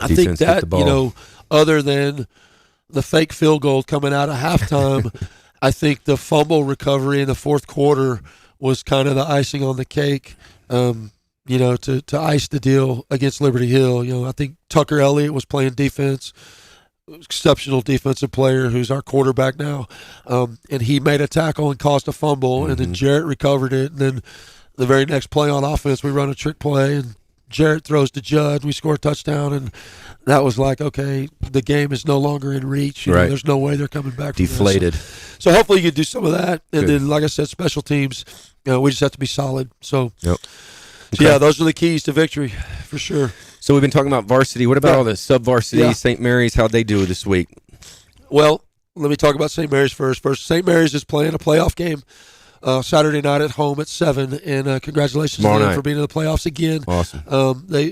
E: think that other than the fake field goal coming out of halftime. I think the fumble recovery in the fourth quarter was kind of the icing on the cake, to ice the deal against Liberty Hill. I think Tucker Elliott was playing defense, exceptional defensive player who's our quarterback now, and he made a tackle and caused a fumble, and then Jarrett recovered it, and then the very next play on offense we run a trick play, and Jarrett throws to Judd, we score a touchdown, and that was like, okay, the game is no longer in reach. There's no way they're coming back from
F: deflated.
E: So hopefully you can do some of that. And then, like I said, special teams, we just have to be solid. So, yeah, those are the keys to victory for sure.
F: So we've been talking about varsity. What about all the sub-varsity, St. Mary's? How'd they do this week?
E: Well, let me talk about St. Mary's first. St. Mary's is playing a playoff game Saturday night at home at 7, and congratulations to them for being in the playoffs again.
F: Awesome.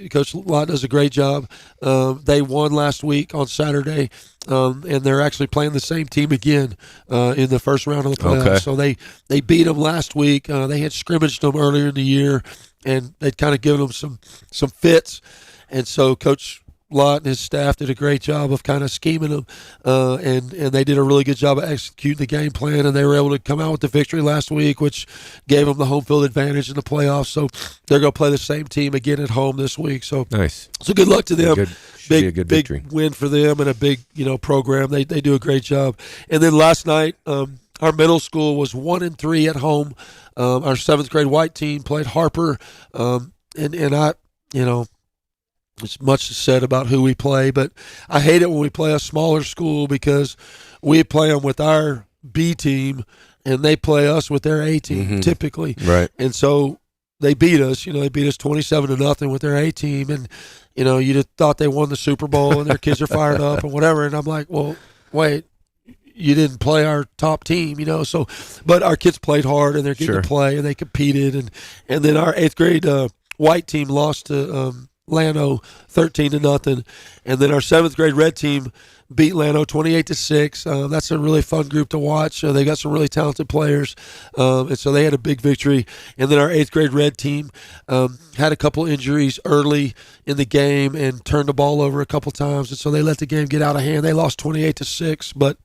E: Coach Lott does a great job. They won last week on Saturday, and they're actually playing the same team again in the first round of the playoffs.
F: Okay.
E: So they beat them last week. They had scrimmaged them earlier in the year, and they'd kind of given them some fits, and so Coach Lott and his staff did a great job of kind of scheming them, and they did a really good job of executing the game plan, and they were able to come out with the victory last week, which gave them the home field advantage in the playoffs. So they're going to play the same team again at home this week. So
F: nice.
E: So good luck to them.
F: Big
E: victory. Win for them, and a big program. They do a great job. And then last night, our middle school was 1-3 at home. Our 7th grade white team played Harper, and I there's much said about who we play, but I hate it when we play a smaller school because we play them with our B team and they play us with their A team typically.
F: Right.
E: And so they beat us. They beat us 27-0 with their A team, and you'd have thought they won the Super Bowl and their kids are fired up and whatever. And I'm like, well, wait, you didn't play our top team, So, but our kids played hard and they're getting to play and they competed, and then our 8th grade white team lost to Llano 13-0, and then our 7th grade red team beat Llano 28-6. That's a really fun group to watch. They got some really talented players, and so they had a big victory. And then our 8th grade red team had a couple injuries early in the game and turned the ball over a couple times, and so they let the game get out of hand. They lost 28-6, but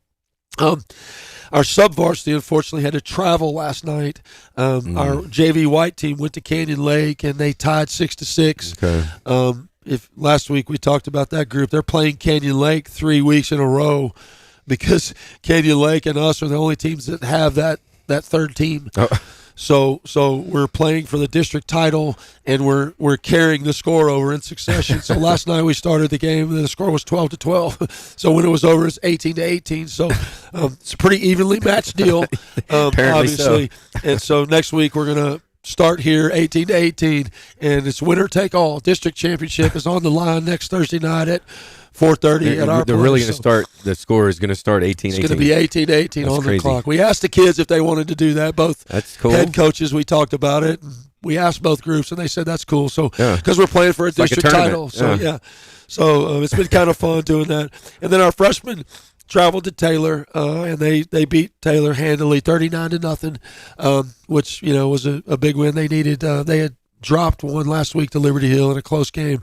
E: our sub-varsity, unfortunately, had to travel last night. Our JV white team went to Canyon Lake, and they tied 6-6.
F: Okay.
E: If last week we talked about that group, they're playing Canyon Lake 3 weeks in a row because Canyon Lake and us are the only teams that have that third team. Oh. So we're playing for the district title, and we're carrying the score over in succession. So last night we started the game, and the score was 12-12. So when it was over, it's 18-18. So it's a pretty evenly matched deal, obviously. So. And so next week we're gonna start here 18-18, and it's winner take all. District championship is on the line next Thursday night at 4:30 at our place.
F: They're really going to start. The score is going to start 18-18.
E: It's going to be 18-18 on the clock. We asked the kids if they wanted to do that. Both
F: that's cool.
E: Head coaches, we talked about it. We asked both groups, and they said that's cool. So because we're playing for a district title, so so it's been kind of fun doing that. And then our freshmen traveled to Taylor, and they beat Taylor handily, 39-0, which was a big win. They needed. They had dropped one last week to Liberty Hill in a close game,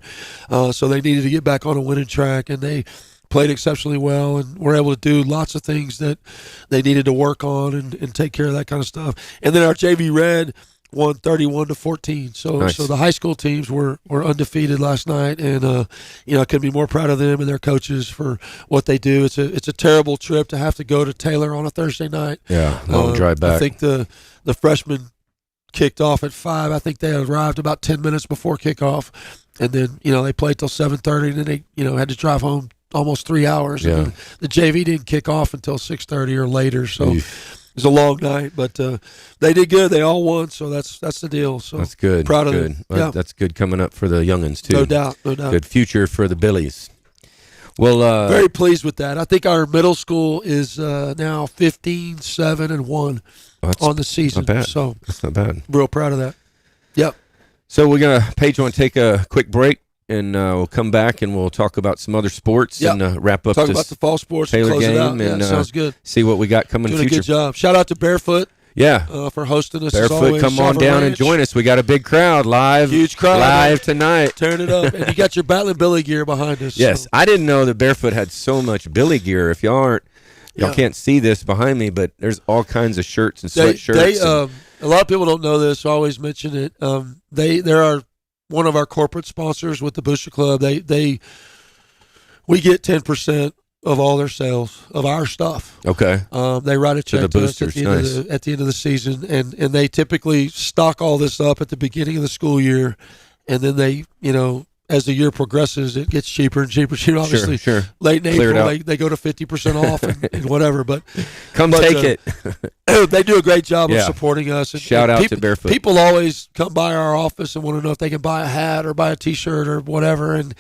E: so they needed to get back on a winning track, and they played exceptionally well and were able to do lots of things that they needed to work on and take care of that kind of stuff. And then our JV Red won 31-14. So
F: nice.
E: So the high school teams were undefeated last night, and I couldn't be more proud of them and their coaches for what they do. It's a terrible trip to have to go to Taylor on a Thursday night.
F: Yeah, long drive back.
E: I think the freshmen kicked off at 5. I think they arrived about 10 minutes before kickoff, And then, they played till 7:30, and then they, had to drive home almost 3 hours.
F: Yeah.
E: And the JV didn't kick off until 6:30 or later, so it was a long night. But they did good. They all won, so that's the deal. So
F: that's good.
E: Proud of them.
F: Well,
E: yeah.
F: That's good coming up for the youngins too.
E: No doubt.
F: Good future for the Billies. Well,
E: very pleased with that. I think our middle school is now 15-7-1 on the season.
F: Not bad.
E: So
F: that's not bad.
E: Real proud of that. Yep.
F: So we're gonna, Paige, want to take a quick break, and we'll come back and we'll talk about some other sports and wrap up.
E: Talk about the fall sports.
F: Taylor
E: close
F: game
E: it out.
F: and
E: sounds good.
F: See what we got coming in the
E: Doing
F: future.
E: a good job. Shout out to Barefoot.
F: Yeah,
E: for hosting us.
F: Barefoot,
E: as always.
F: come on down and join us. We got a big crowd live.
E: Huge crowd
F: live tonight.
E: Turn it up, and you got your Battling Billy gear behind us.
F: Yes,
E: so.
F: I didn't know that Barefoot had so much Billy gear. If y'all can't see this behind me, but there's all kinds of shirts and sweatshirts.
E: A lot of people don't know this. I always mention it. They are one of our corporate sponsors with the Booster Club. We get 10% of all their sales of our stuff.
F: Okay.
E: They write a check to us at the end of the season, and they typically stock all this up at the beginning of the school year, and then they, as the year progresses, it gets cheaper and cheaper. Obviously,
F: sure.
E: Late in April, they go to 50% off and whatever. But
F: take it.
E: They do a great job of supporting us. And,
F: Shout out to Barefoot.
E: People always come by our office and want to know if they can buy a hat or buy a T-shirt or whatever, and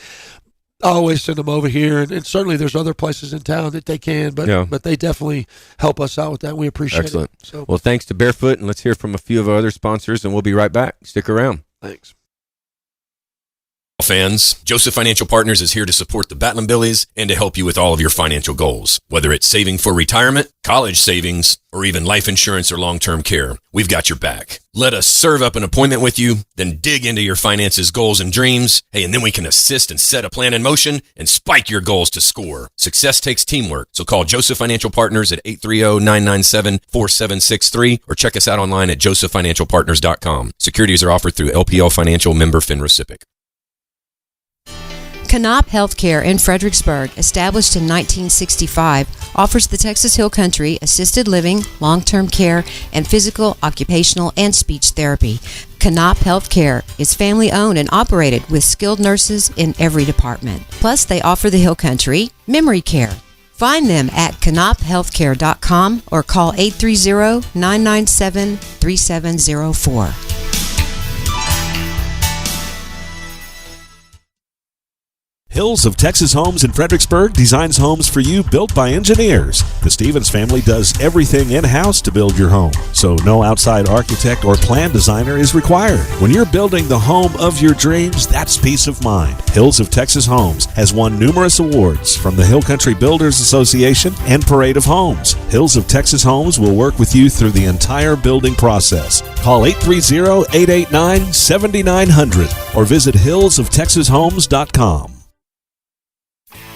E: I always send them over here. And certainly, there's other places in town that they can, but they definitely help us out with that. We appreciate
F: Excellent.
E: it. So,
F: well, thanks to Barefoot, and let's hear from a few of our other sponsors, and we'll be right back. Stick around.
E: Thanks.
B: Fans, Joseph Financial Partners is here to support the Battling Billies and to help you with all of your financial goals. Whether it's saving for retirement, college savings, or even life insurance or long-term care, we've got your back. Let us serve up an appointment with you, then dig into your finances, goals, and dreams. Hey, and then we can assist and set a plan in motion and spike your goals to score. Success takes teamwork, so call Joseph Financial Partners at 830-997-4763 or check us out online at josephfinancialpartners.com. Securities are offered through LPL Financial, member FINRA.
G: Canop Healthcare in Fredericksburg, established in 1965, offers the Texas Hill Country assisted living, long-term care, and physical, occupational, and speech therapy. Canop Healthcare is family-owned and operated with skilled nurses in every department. Plus, they offer the Hill Country memory care. Find them at canophealthcare.com or call 830-997-3704.
C: Hills of Texas Homes in Fredericksburg designs homes for you built by engineers. The Stevens family does everything in-house to build your home, so no outside architect or plan designer is required. When you're building the home of your dreams, that's peace of mind. Hills of Texas Homes has won numerous awards from the Hill Country Builders Association and Parade of Homes. Hills of Texas Homes will work with you through the entire building process. Call 830-889-7900 or visit hillsoftexashomes.com.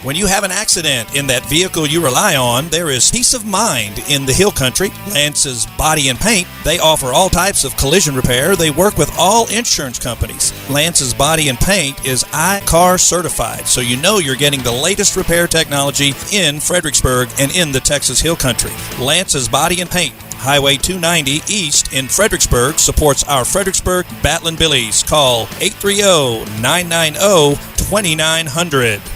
H: When you have an accident in that vehicle you rely on, there is peace of mind in the Hill Country. Lance's Body and Paint, they offer all types of collision repair. They work with all insurance companies. Lance's Body and Paint is I-CAR certified, so you know you're getting the latest repair technology in Fredericksburg and in the Texas Hill Country. Lance's Body and Paint, Highway 290 East in Fredericksburg, supports our Fredericksburg Battling Billies. Call 830-990-2900.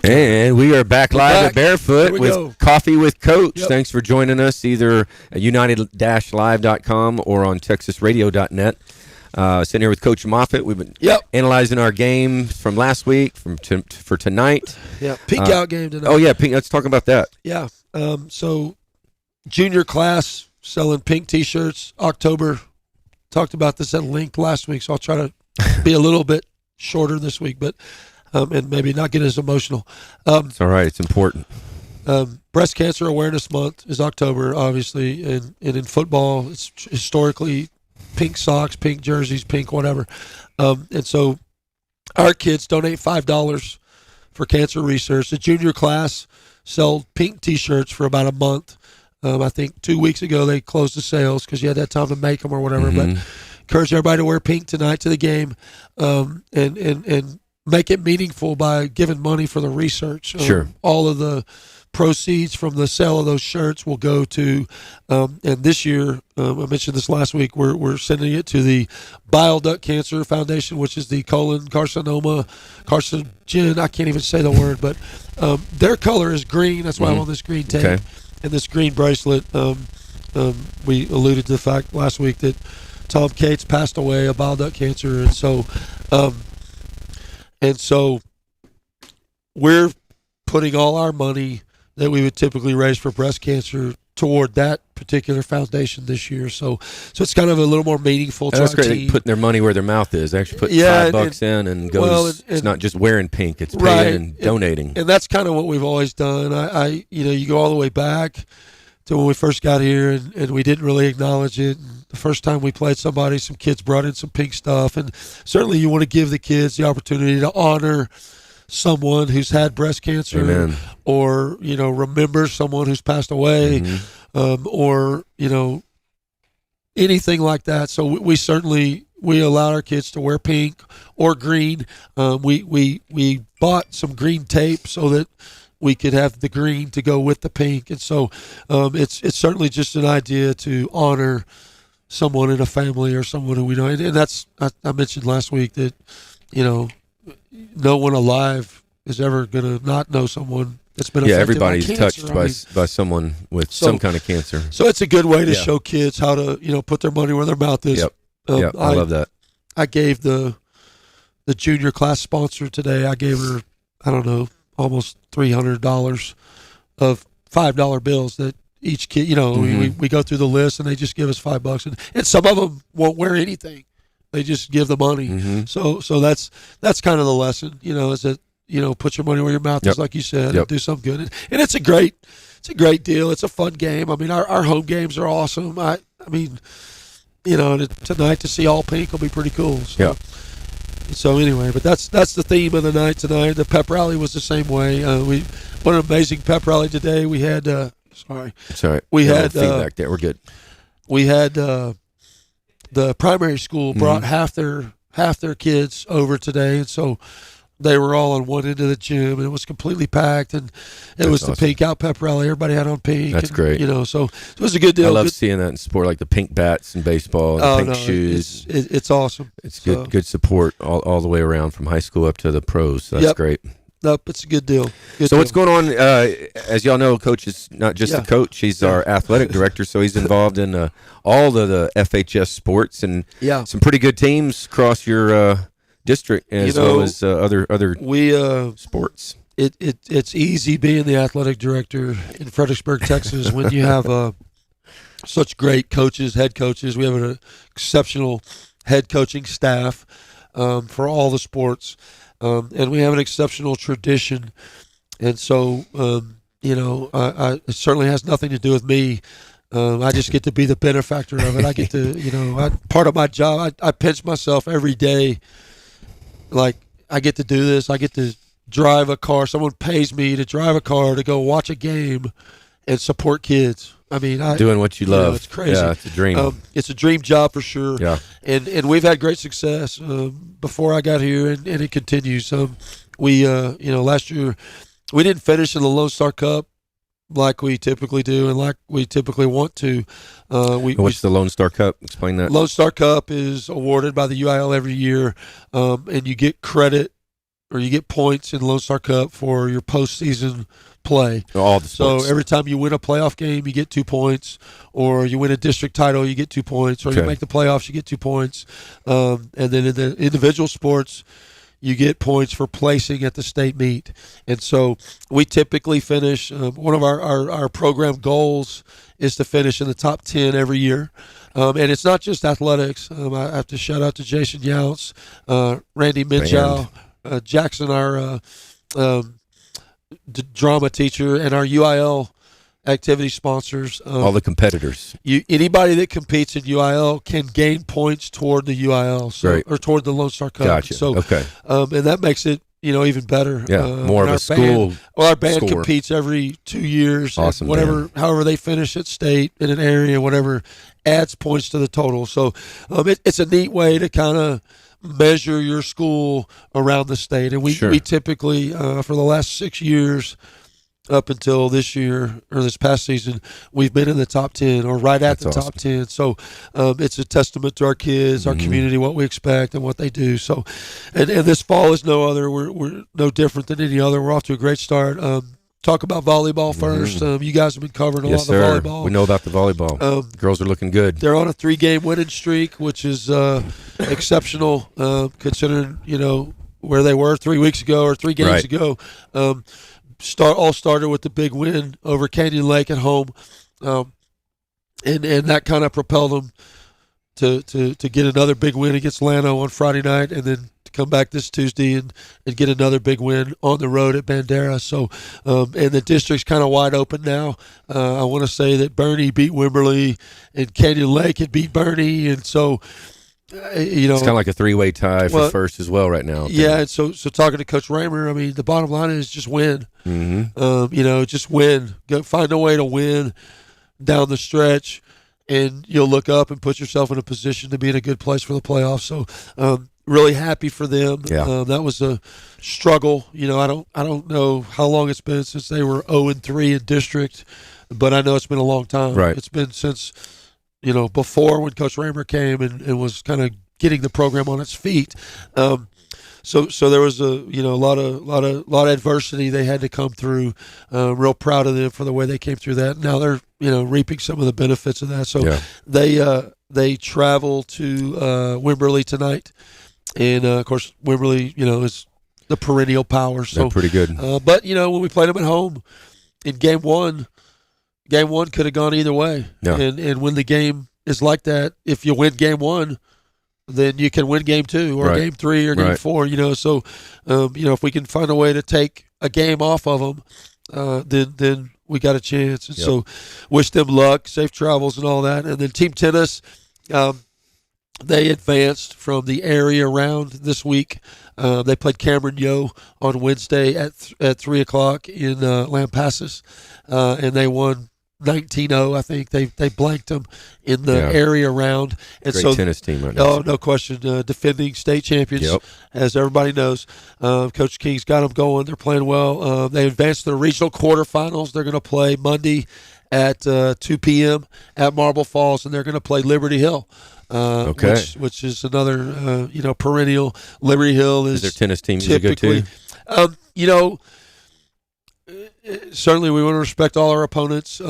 F: And we are back live at Barefoot with Coffee with Coach.
E: Yep.
F: Thanks for joining us either at united-live.com or on texasradio.net. Sitting here with Coach Moffitt. We've been analyzing our game from last week for tonight.
E: Yeah, pink out game tonight.
F: Oh, yeah, pink. Let's talk about that.
E: Yeah. So junior class selling pink T-shirts, October. Talked about this at length last week, so I'll try to be a little bit shorter this week, but and maybe not get as emotional.
F: It's all right. It's important.
E: Breast Cancer Awareness Month is October, obviously, and in football, it's historically pink socks, pink jerseys, pink whatever. And so our kids donate $5 for cancer research. The junior class sold pink T-shirts for about a month. I think 2 weeks ago they closed the sales because you had that time to make them or whatever.
F: Mm-hmm.
E: But encourage everybody to wear pink tonight to the game, and make it meaningful by giving money for the research.
F: Sure.
E: All of the proceeds from the sale of those shirts will go to, and this year, I mentioned this last week, we're sending it to the Bile Duct Cancer Foundation, which is the colon carcinoma, carcinogen, I can't even say the word, but their color is green. That's why I'm on this green tape.
F: Okay.
E: And this green bracelet, we alluded to the fact last week that Tom Cates passed away of bile duct cancer, and so we're putting all our money that we would typically raise for breast cancer toward that particular foundation this year. So it's kind of a little more meaningful to
F: That's
E: our
F: great.
E: team.
F: Putting their money where their mouth is. They actually put $5 in and goes. Well, it's not just wearing pink. It's paying and donating.
E: And that's kind of what we've always done. I you go all the way back to when we first got here, and we didn't really acknowledge it. And the first time we played somebody, some kids brought in some pink stuff, and certainly you want to give the kids the opportunity to honor someone who's had breast cancer.
F: Amen.
E: Or remember someone who's passed away, or anything like that. So we certainly allow our kids to wear pink or green. We bought some green tape so that we could have the green to go with the pink, and so it's certainly just an idea to honor someone in a family or someone who we know. And that's I mentioned last week that no one alive is ever going to not know someone that's been affected
F: everybody's
E: by cancer.
F: touched by someone with some kind of cancer.
E: So it's a good way to show kids how to put their money where their mouth is.
F: Yep. I love that.
E: I gave the junior class sponsor today, I gave her, I don't know, almost $300 of $5 bills that each kid, we go through the list and they just give us $5, and some of them won't wear anything. They just give the money. So that's kind of the lesson, is that, put your money where your mouth is, like you said, and do something good. And it's a great deal. It's a fun game. I mean, our home games are awesome. I mean, tonight to see all pink will be pretty cool. So anyway, but that's the theme of the night tonight. The pep rally was the same way. What an amazing pep rally today. We had we had
F: feedback there. We're good.
E: We had the primary school brought half their kids over today, and so they were all on one end of the gym, and it was completely packed. And it was awesome. The pink out pep rally. Everybody had on pink.
F: That's great.
E: So it was a good deal.
F: I love seeing that in sport, like the pink bats in baseball, and pink shoes.
E: It's awesome.
F: It's good support all the way around from high school up to the pros. So that's great.
E: Nope, it's a good deal.
F: What's going on? As y'all know, Coach is not just a coach; he's our athletic director. So he's involved in all of the FHS sports and some pretty good teams across your district, as well as other sports.
E: It's easy being the athletic director in Fredericksburg, Texas, when you have such great coaches, head coaches. We have an exceptional head coaching staff for all the sports. And we have an exceptional tradition, and so it certainly has nothing to do with me. I just get to be the benefactor of it. I get to, part of my job. I pinch myself every day. Like, I get to do this. I get to drive a car. Someone pays me to drive a car to go watch a game and support kids. I mean,
F: doing what you love.
E: It's crazy.
F: Yeah, it's a dream.
E: It's a dream job for sure.
F: Yeah.
E: And we've had great success before I got here, and it continues. We last year we didn't finish in the Lone Star Cup like we typically do and like we typically want to.
F: What's the Lone Star Cup? Explain that.
E: Lone Star Cup is awarded by the UIL every year, and you get credit or you get points in Lone Star Cup for your postseason play.
F: All the sports.
E: So every time you win a playoff game, you get 2 points, or you win a district title, you get 2 points, or you make the playoffs, you get 2 points. And then in the individual sports, you get points for placing at the state meet. And so we typically finish, one of our program goals is to finish in the top 10 every year. And it's not just athletics. I have to shout out to Jason Younts, Randy Minchow, Jackson, our drama teacher, and our UIL activity sponsors.
F: All the competitors.
E: Anybody that competes in UIL can gain points toward the UIL, or toward the Lone Star Cup.
F: Gotcha.
E: So,
F: okay.
E: And that makes it even better.
F: Yeah, more of a school.
E: Our band competes every 2 years.
F: Awesome.
E: However they finish at state in an area, whatever adds points to the total. So it's a neat way to kind of measure your school around the state. And we typically, for the last 6 years, up until this year or this past season, we've been in the top 10 or right at
F: That's
E: the
F: awesome.
E: top 10. So it's a testament to our kids, our community, what we expect and what they do. So, and this fall is no other. We're no different than any other. We're off to a great start. Talk about volleyball first. You guys have been covering a lot of the volleyball.
F: We know about the volleyball. Girls are looking good.
E: They're on a 3-game winning streak, which is exceptional considering, where they were 3 weeks ago or 3 games ago. All started with the big win over Canyon Lake at home, and that kind of propelled them to get another big win against Llano on Friday night, and then to come back this Tuesday and get another big win on the road at Bandera. So, and the district's kind of wide open now. I want to say that Bernie beat Wimberley, and Canyon Lake had beat Bernie, and so.
F: It's kind of like a 3-way tie for first as well right now.
E: Yeah, and so talking to Coach Raymer, I mean, the bottom line is just win. Just win. Find a way to win down the stretch, and you'll look up and put yourself in a position to be in a good place for the playoffs. So, really happy for them.
F: Yeah.
E: That was a struggle. I don't know how long it's been since they were 0-3 in district, but I know it's been a long time.
F: Right.
E: It's been since. Before when Coach Raymer came and was kind of getting the program on its feet. So there was a lot of adversity they had to come through. Real proud of them for the way they came through that. Now they're reaping some of the benefits of that. So they travel to Wimberley tonight, and of course Wimberley is the perennial power. So
F: they're pretty good.
E: But when we played them at home in game one could have gone either way.
F: Yeah.
E: And when the game is like that, if you win game one, then you can win game two or game three or game four, So, if we can find a way to take a game off of them, then we got a chance. And so wish them luck, safe travels and all that. And then team tennis, they advanced from the area round this week. They played Cameron Yo on Wednesday at 3 o'clock in Lampasas, and they won 19-0, I think. They blanked them in the area round. And
F: Great tennis team right now.
E: Oh, no question. Defending state champions, as everybody knows. Coach King's got them going. They're playing well. They advanced to the regional quarterfinals. They're going to play Monday at 2 p.m. at Marble Falls, and they're going to play Liberty Hill. Which is another, perennial. Liberty Hill is
F: their tennis team good too?
E: Certainly we want to respect all our opponents.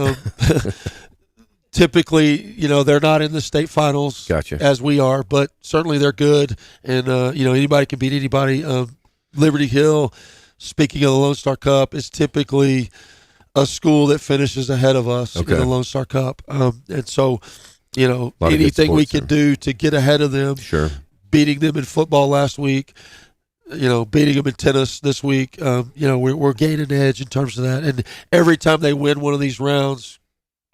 E: Typically, they're not in the state finals as we are, but certainly they're good. And, anybody can beat anybody. Liberty Hill, speaking of the Lone Star Cup, is typically a school that finishes ahead of us in the Lone Star Cup. And so, anything we can do to get ahead of them.
F: Sure.
E: Beating them in football last week, beating them in tennis this week, we're gaining an edge in terms of that. And every time they win one of these rounds,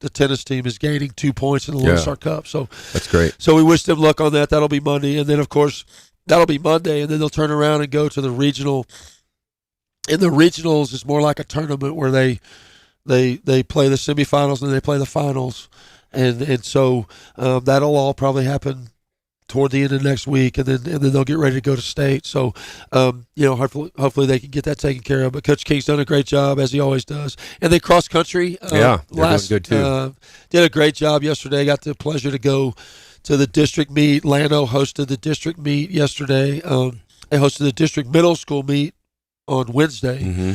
E: the tennis team is gaining 2 points in the Lone Star Cup. So
F: that's great.
E: So we wish them luck on that. That'll be Monday. And then, of course, that'll be Monday. And then they'll turn around and go to the regional. And the regionals is more like a tournament where they play the semifinals and then they play the finals. And so that'll all probably happen toward the end of next week, and then they'll get ready to go to state. So, hopefully they can get that taken care of. But Coach King's done a great job, as he always does. And they cross country.
F: They're doing good too.
E: Did a great job yesterday. Got the pleasure to go to the district meet. Llano hosted the district meet yesterday. They hosted the district middle school meet on Wednesday.
F: Mm-hmm.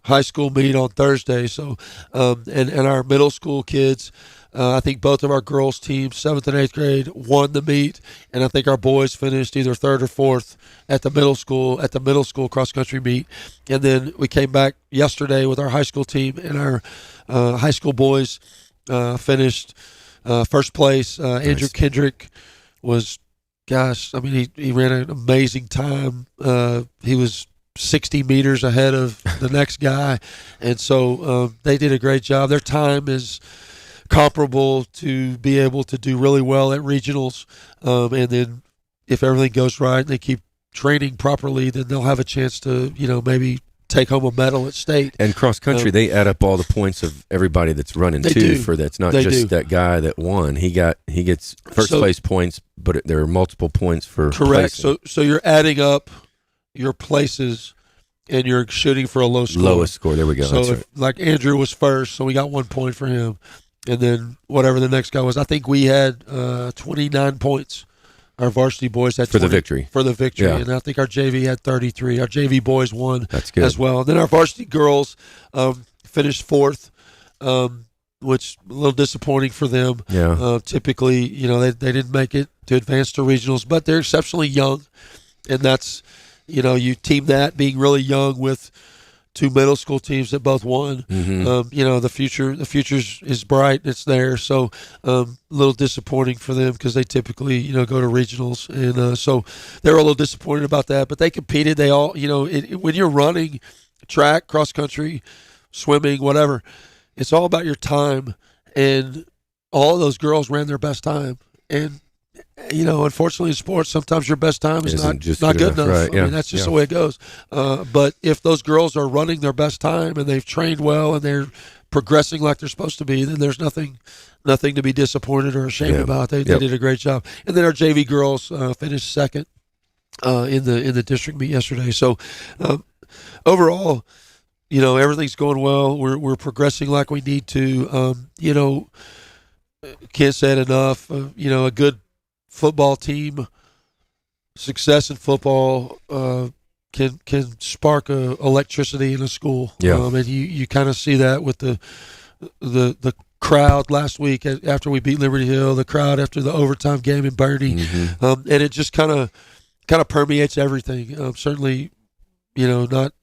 E: High school meet on Thursday. So, and our middle school kids. I think both of our girls' teams, 7th and 8th grade, won the meet, and I think our boys finished either 3rd or 4th at the middle school cross country meet. And then we came back yesterday with our high school team, and our high school boys finished first place. Andrew Kendrick was, he ran an amazing time. He was 60 meters ahead of the next guy, and so they did a great job. Their time is comparable to be able to do really well at regionals, and then if everything goes right and they keep training properly, then they'll have a chance to maybe take home a medal at state.
F: And cross country, they add up all the points of everybody that's running too. For that's not just that guy that won. He gets first place points, but there are multiple points for
E: correct.
F: placing.
E: So you're adding up your places, and you're shooting for a low score.
F: Lowest score. There we go.
E: So
F: that's
E: if,
F: right.
E: like Andrew was first, so we got 1 point for him, and then whatever the next guy was. I think we had 29 points. Our varsity boys had
F: for
E: 20,
F: the victory.
E: For the victory,
F: Yeah.
E: and I think our JV had 33. Our JV boys won
F: That's good.
E: as well. And then our varsity girls finished fourth, which a little disappointing for them.
F: Yeah.
E: Typically, they didn't make it to advance to regionals, but they're exceptionally young, and that's, you team that being really young with two middle school teams that both won.
F: Mm-hmm.
E: The future is bright. It's there. So a little disappointing for them because they typically go to regionals, and so they were a little disappointed about that. But they competed. They all when you're running track, cross country, swimming, whatever, it's all about your time. And all of those girls ran their best time. And unfortunately in sports, sometimes your best time is not good enough.
F: Right, yeah.
E: I mean, that's just the way it goes. But if those girls are running their best time and they've trained well and they're progressing like they're supposed to be, then there's nothing to be disappointed or ashamed about. They did a great job. And then our JV girls finished second in the district meet yesterday. So overall, everything's going well. We're progressing like we need to. Can't say it enough. A good football team, success in football can spark electricity in a school.
F: Yeah.
E: And you kind of see that with the crowd last week after we beat Liberty Hill, the crowd after the overtime game in Bernie, and it just kind of permeates everything. Certainly, not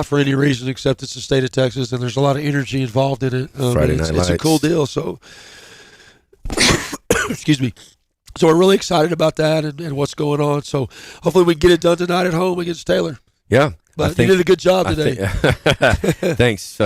E: for any reason except it's the state of Texas, and there's a lot of energy involved in it.
F: Friday Night Lights.
E: It's a cool deal. So, excuse me. So we're really excited about that and what's going on. So hopefully we can get it done tonight at home against Taylor.
F: Yeah.
E: But you did a good job today.
F: Thanks.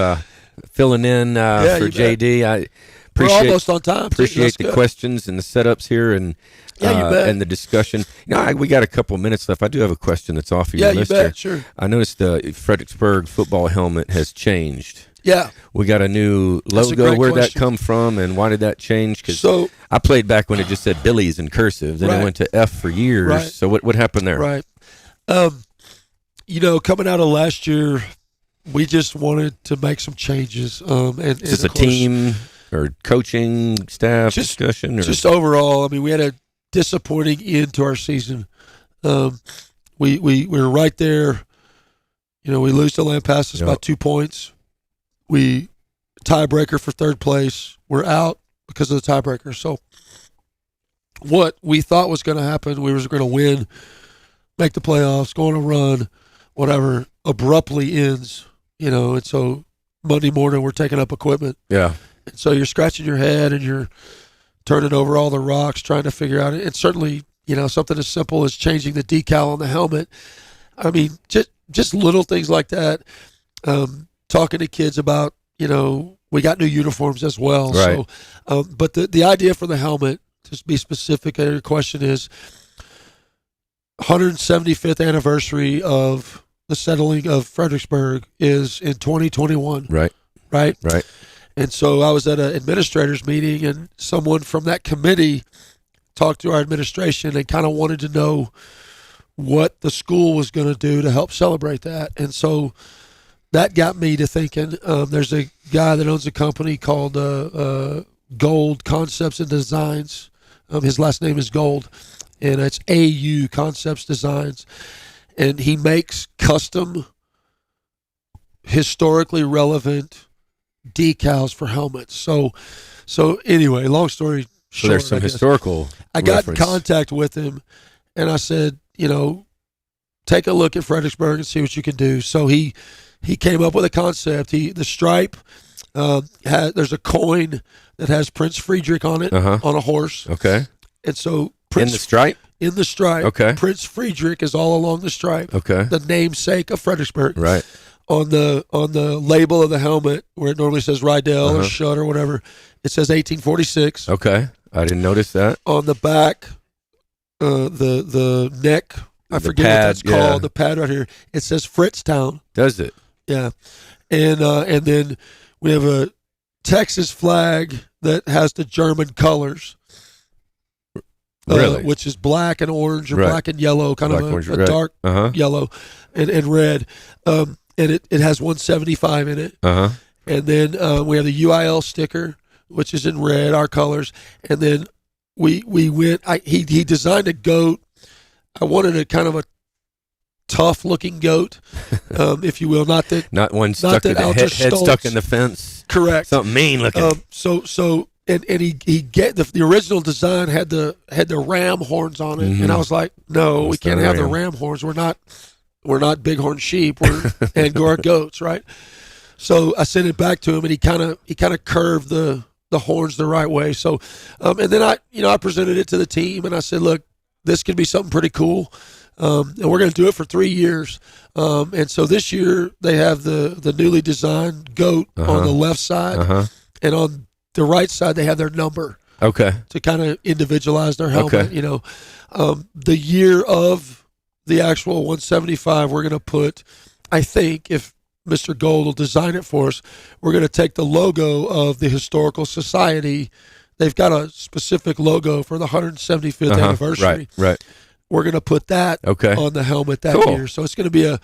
F: Filling in for JD. I appreciate,
E: we're almost on time.
F: Appreciate the questions and the setups here and and the discussion. We got a couple minutes left. I do have a question that's off of your list.
E: Yeah, you bet.
F: Here.
E: Sure.
F: I noticed the Fredericksburg football helmet has changed.
E: Yeah.
F: We got a new logo. Where'd that come from, and why did that change? Because I played back when it just said Billy's in cursive. Then it went to F for years.
E: Right.
F: So what happened there?
E: Right. Coming out of last year, we just wanted to make some changes. Is
F: this a team or coaching staff discussion? Or?
E: Just overall, I mean, we had a disappointing end to our season. We were right there. We lose to Lampasas by 2 points. We tiebreaker for third place. We're out because of the tiebreaker. So what we thought was going to happen, we were going to win, make the playoffs, go on a run, whatever, abruptly ends, and so Monday morning we're taking up equipment.
F: Yeah.
E: And so you're scratching your head and you're turning over all the rocks, trying to figure out it. And certainly, something as simple as changing the decal on the helmet. I mean, just little things like that. Talking to kids about, we got new uniforms as well.
F: Right.
E: So, but the idea for the helmet, to be specific, your question is 175th anniversary of the settling of Fredericksburg is in 2021.
F: Right.
E: Right.
F: Right.
E: And so I was at an administrators meeting, and someone from that committee talked to our administration and kind of wanted to know what the school was going to do to help celebrate that. And so that got me to thinking. There's a guy that owns a company called Gold Concepts and Designs. His last name is Gold, and it's AU Concepts Designs. And he makes custom, historically relevant decals for helmets. So anyway, long story short.
F: So there's some historical
E: I got
F: reference.
E: in contact with him, and I said, take a look at Fredericksburg and see what you can do. So he came up with a concept. The stripe, there's a coin that has Prince Friedrich on it, on a horse.
F: Okay.
E: And so
F: in the stripe?
E: In the stripe.
F: Okay.
E: Prince Friedrich is all along the stripe.
F: Okay.
E: The namesake of Fredericksburg.
F: Right.
E: On the label of the helmet, where it normally says Rydell or Shutt or whatever, it says 1846.
F: Okay. I didn't notice that.
E: On the back, the neck I forget what that's called. The pad right here. It says Fritztown.
F: Does it?
E: Yeah, and then we have a Texas flag that has the German colors.
F: Really?
E: Which is black and orange or black and yellow, kind of a dark yellow and red. And it has 175 in it. And then we have the UIL sticker, which is in red, our colors. And then we went. He designed a goat. I wanted a kind of a tough looking goat, if you will, not one stuck in the head
F: stuck in the fence.
E: Correct.
F: Something mean looking.
E: And he get the original design had the ram horns on it, and I was like, no, we can't have the ram horns. We're not bighorn sheep. We're Angora goats, right? So I sent it back to him, and he kind of curved the horns the right way. So, and then I presented it to the team, and I said, look, this could be something pretty cool, and we're going to do it for 3 years. And so this year they have the newly designed goat on the left side, and on the right side they have their number.
F: Okay. To
E: kind of individualize their helmet. Okay. You know, the year of the actual 175, we're going to put, I think, if Mr. Gold will design it for us, we're going to take the logo of the Historical Society. They've got a specific logo for the 175th anniversary.
F: Right.
E: We're going to put that on the helmet that year. So it's going to be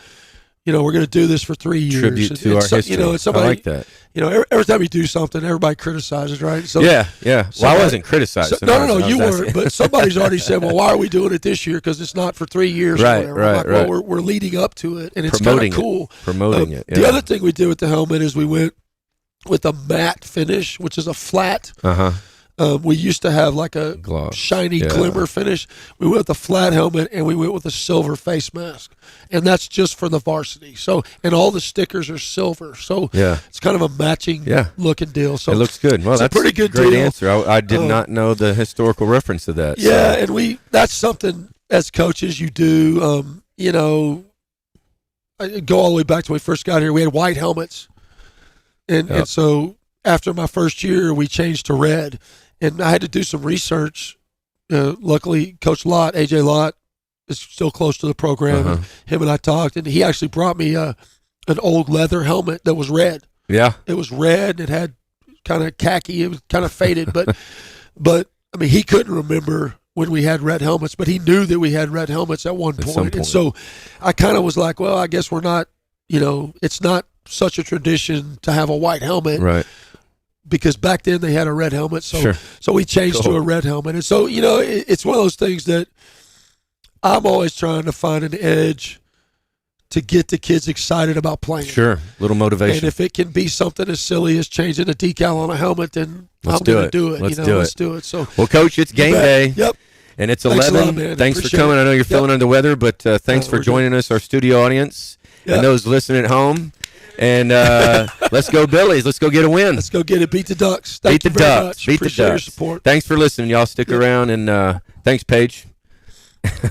E: we're going to do this for 3 years.
F: Tribute to our history.
E: You know, somebody,
F: I like that.
E: You know, every time you do something, everybody criticizes, right? So
F: yeah. Well, I wasn't criticizing.
E: No, you weren't. But somebody's already said, well, why are we doing it this year? Because it's not for 3 years.
F: Right.
E: Well, we're leading up to it, and it's kind of cool.
F: Promoting it. Yeah.
E: The other thing we did with the helmet is we went with a matte finish, which is a flat. We used to have like a shiny glimmer finish. We went with a flat helmet, and we went with a silver face mask, and that's just for the varsity. So, and all the stickers are silver. So, it's kind of a matching looking deal. So
F: it looks good. Well, that's
E: a pretty good
F: great
E: deal.
F: Answer. I did not know the historical reference to that.
E: Yeah, and that's something as coaches you do. You know, I go all the way back to when we first got here. We had white helmets, and so after my first year, we changed to red. And I had to do some research. Luckily, Coach Lott, AJ Lott, is still close to the program. And him and I talked, and he actually brought me an old leather helmet that was red.
F: Yeah,
E: it was red. It had kind of khaki. It was kind of faded, but I mean, he couldn't remember when we had red helmets, but he knew that we had red helmets at one point. And so I kind of was like, well, I guess we're not. You know, it's not such a tradition to have a white helmet,
F: right?
E: Because back then they had a red helmet, so we changed to a red helmet. And so, you know, it's one of those things that I'm always trying to find an edge to get the kids excited about playing.
F: Sure, little motivation.
E: And if it can be something as silly as changing a decal on a helmet, then I'm going to do it. Let's do it. So,
F: well, Coach, it's game day.
E: Yep.
F: And it's 11. Thanks for coming. I know you're feeling under the weather, but thanks for joining us, our studio audience, and those listening at home. And let's go Billies. Let's go get a win.
E: Let's go get it. Beat the Ducks.
F: Beat the Ducks.
E: Appreciate your support.
F: Thanks for listening. Y'all stick around. And thanks, Paige.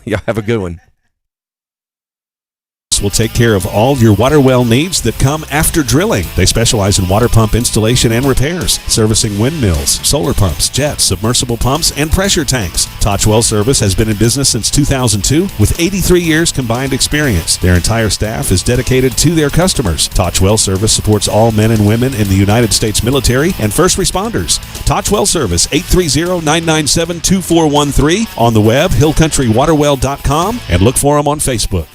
F: Y'all have a good one.
C: Will take care of all your water well needs that come after drilling. They specialize in water pump installation and repairs, servicing windmills, solar pumps, jets, submersible pumps, and pressure tanks. Touchwell Service has been in business since 2002 with 83 years combined experience. Their entire staff is dedicated to their customers. Touchwell Service supports all men and women in the United States military and first responders. Touchwell Service, 830-997-2413. On the web, hillcountrywaterwell.com, and look for them on Facebook.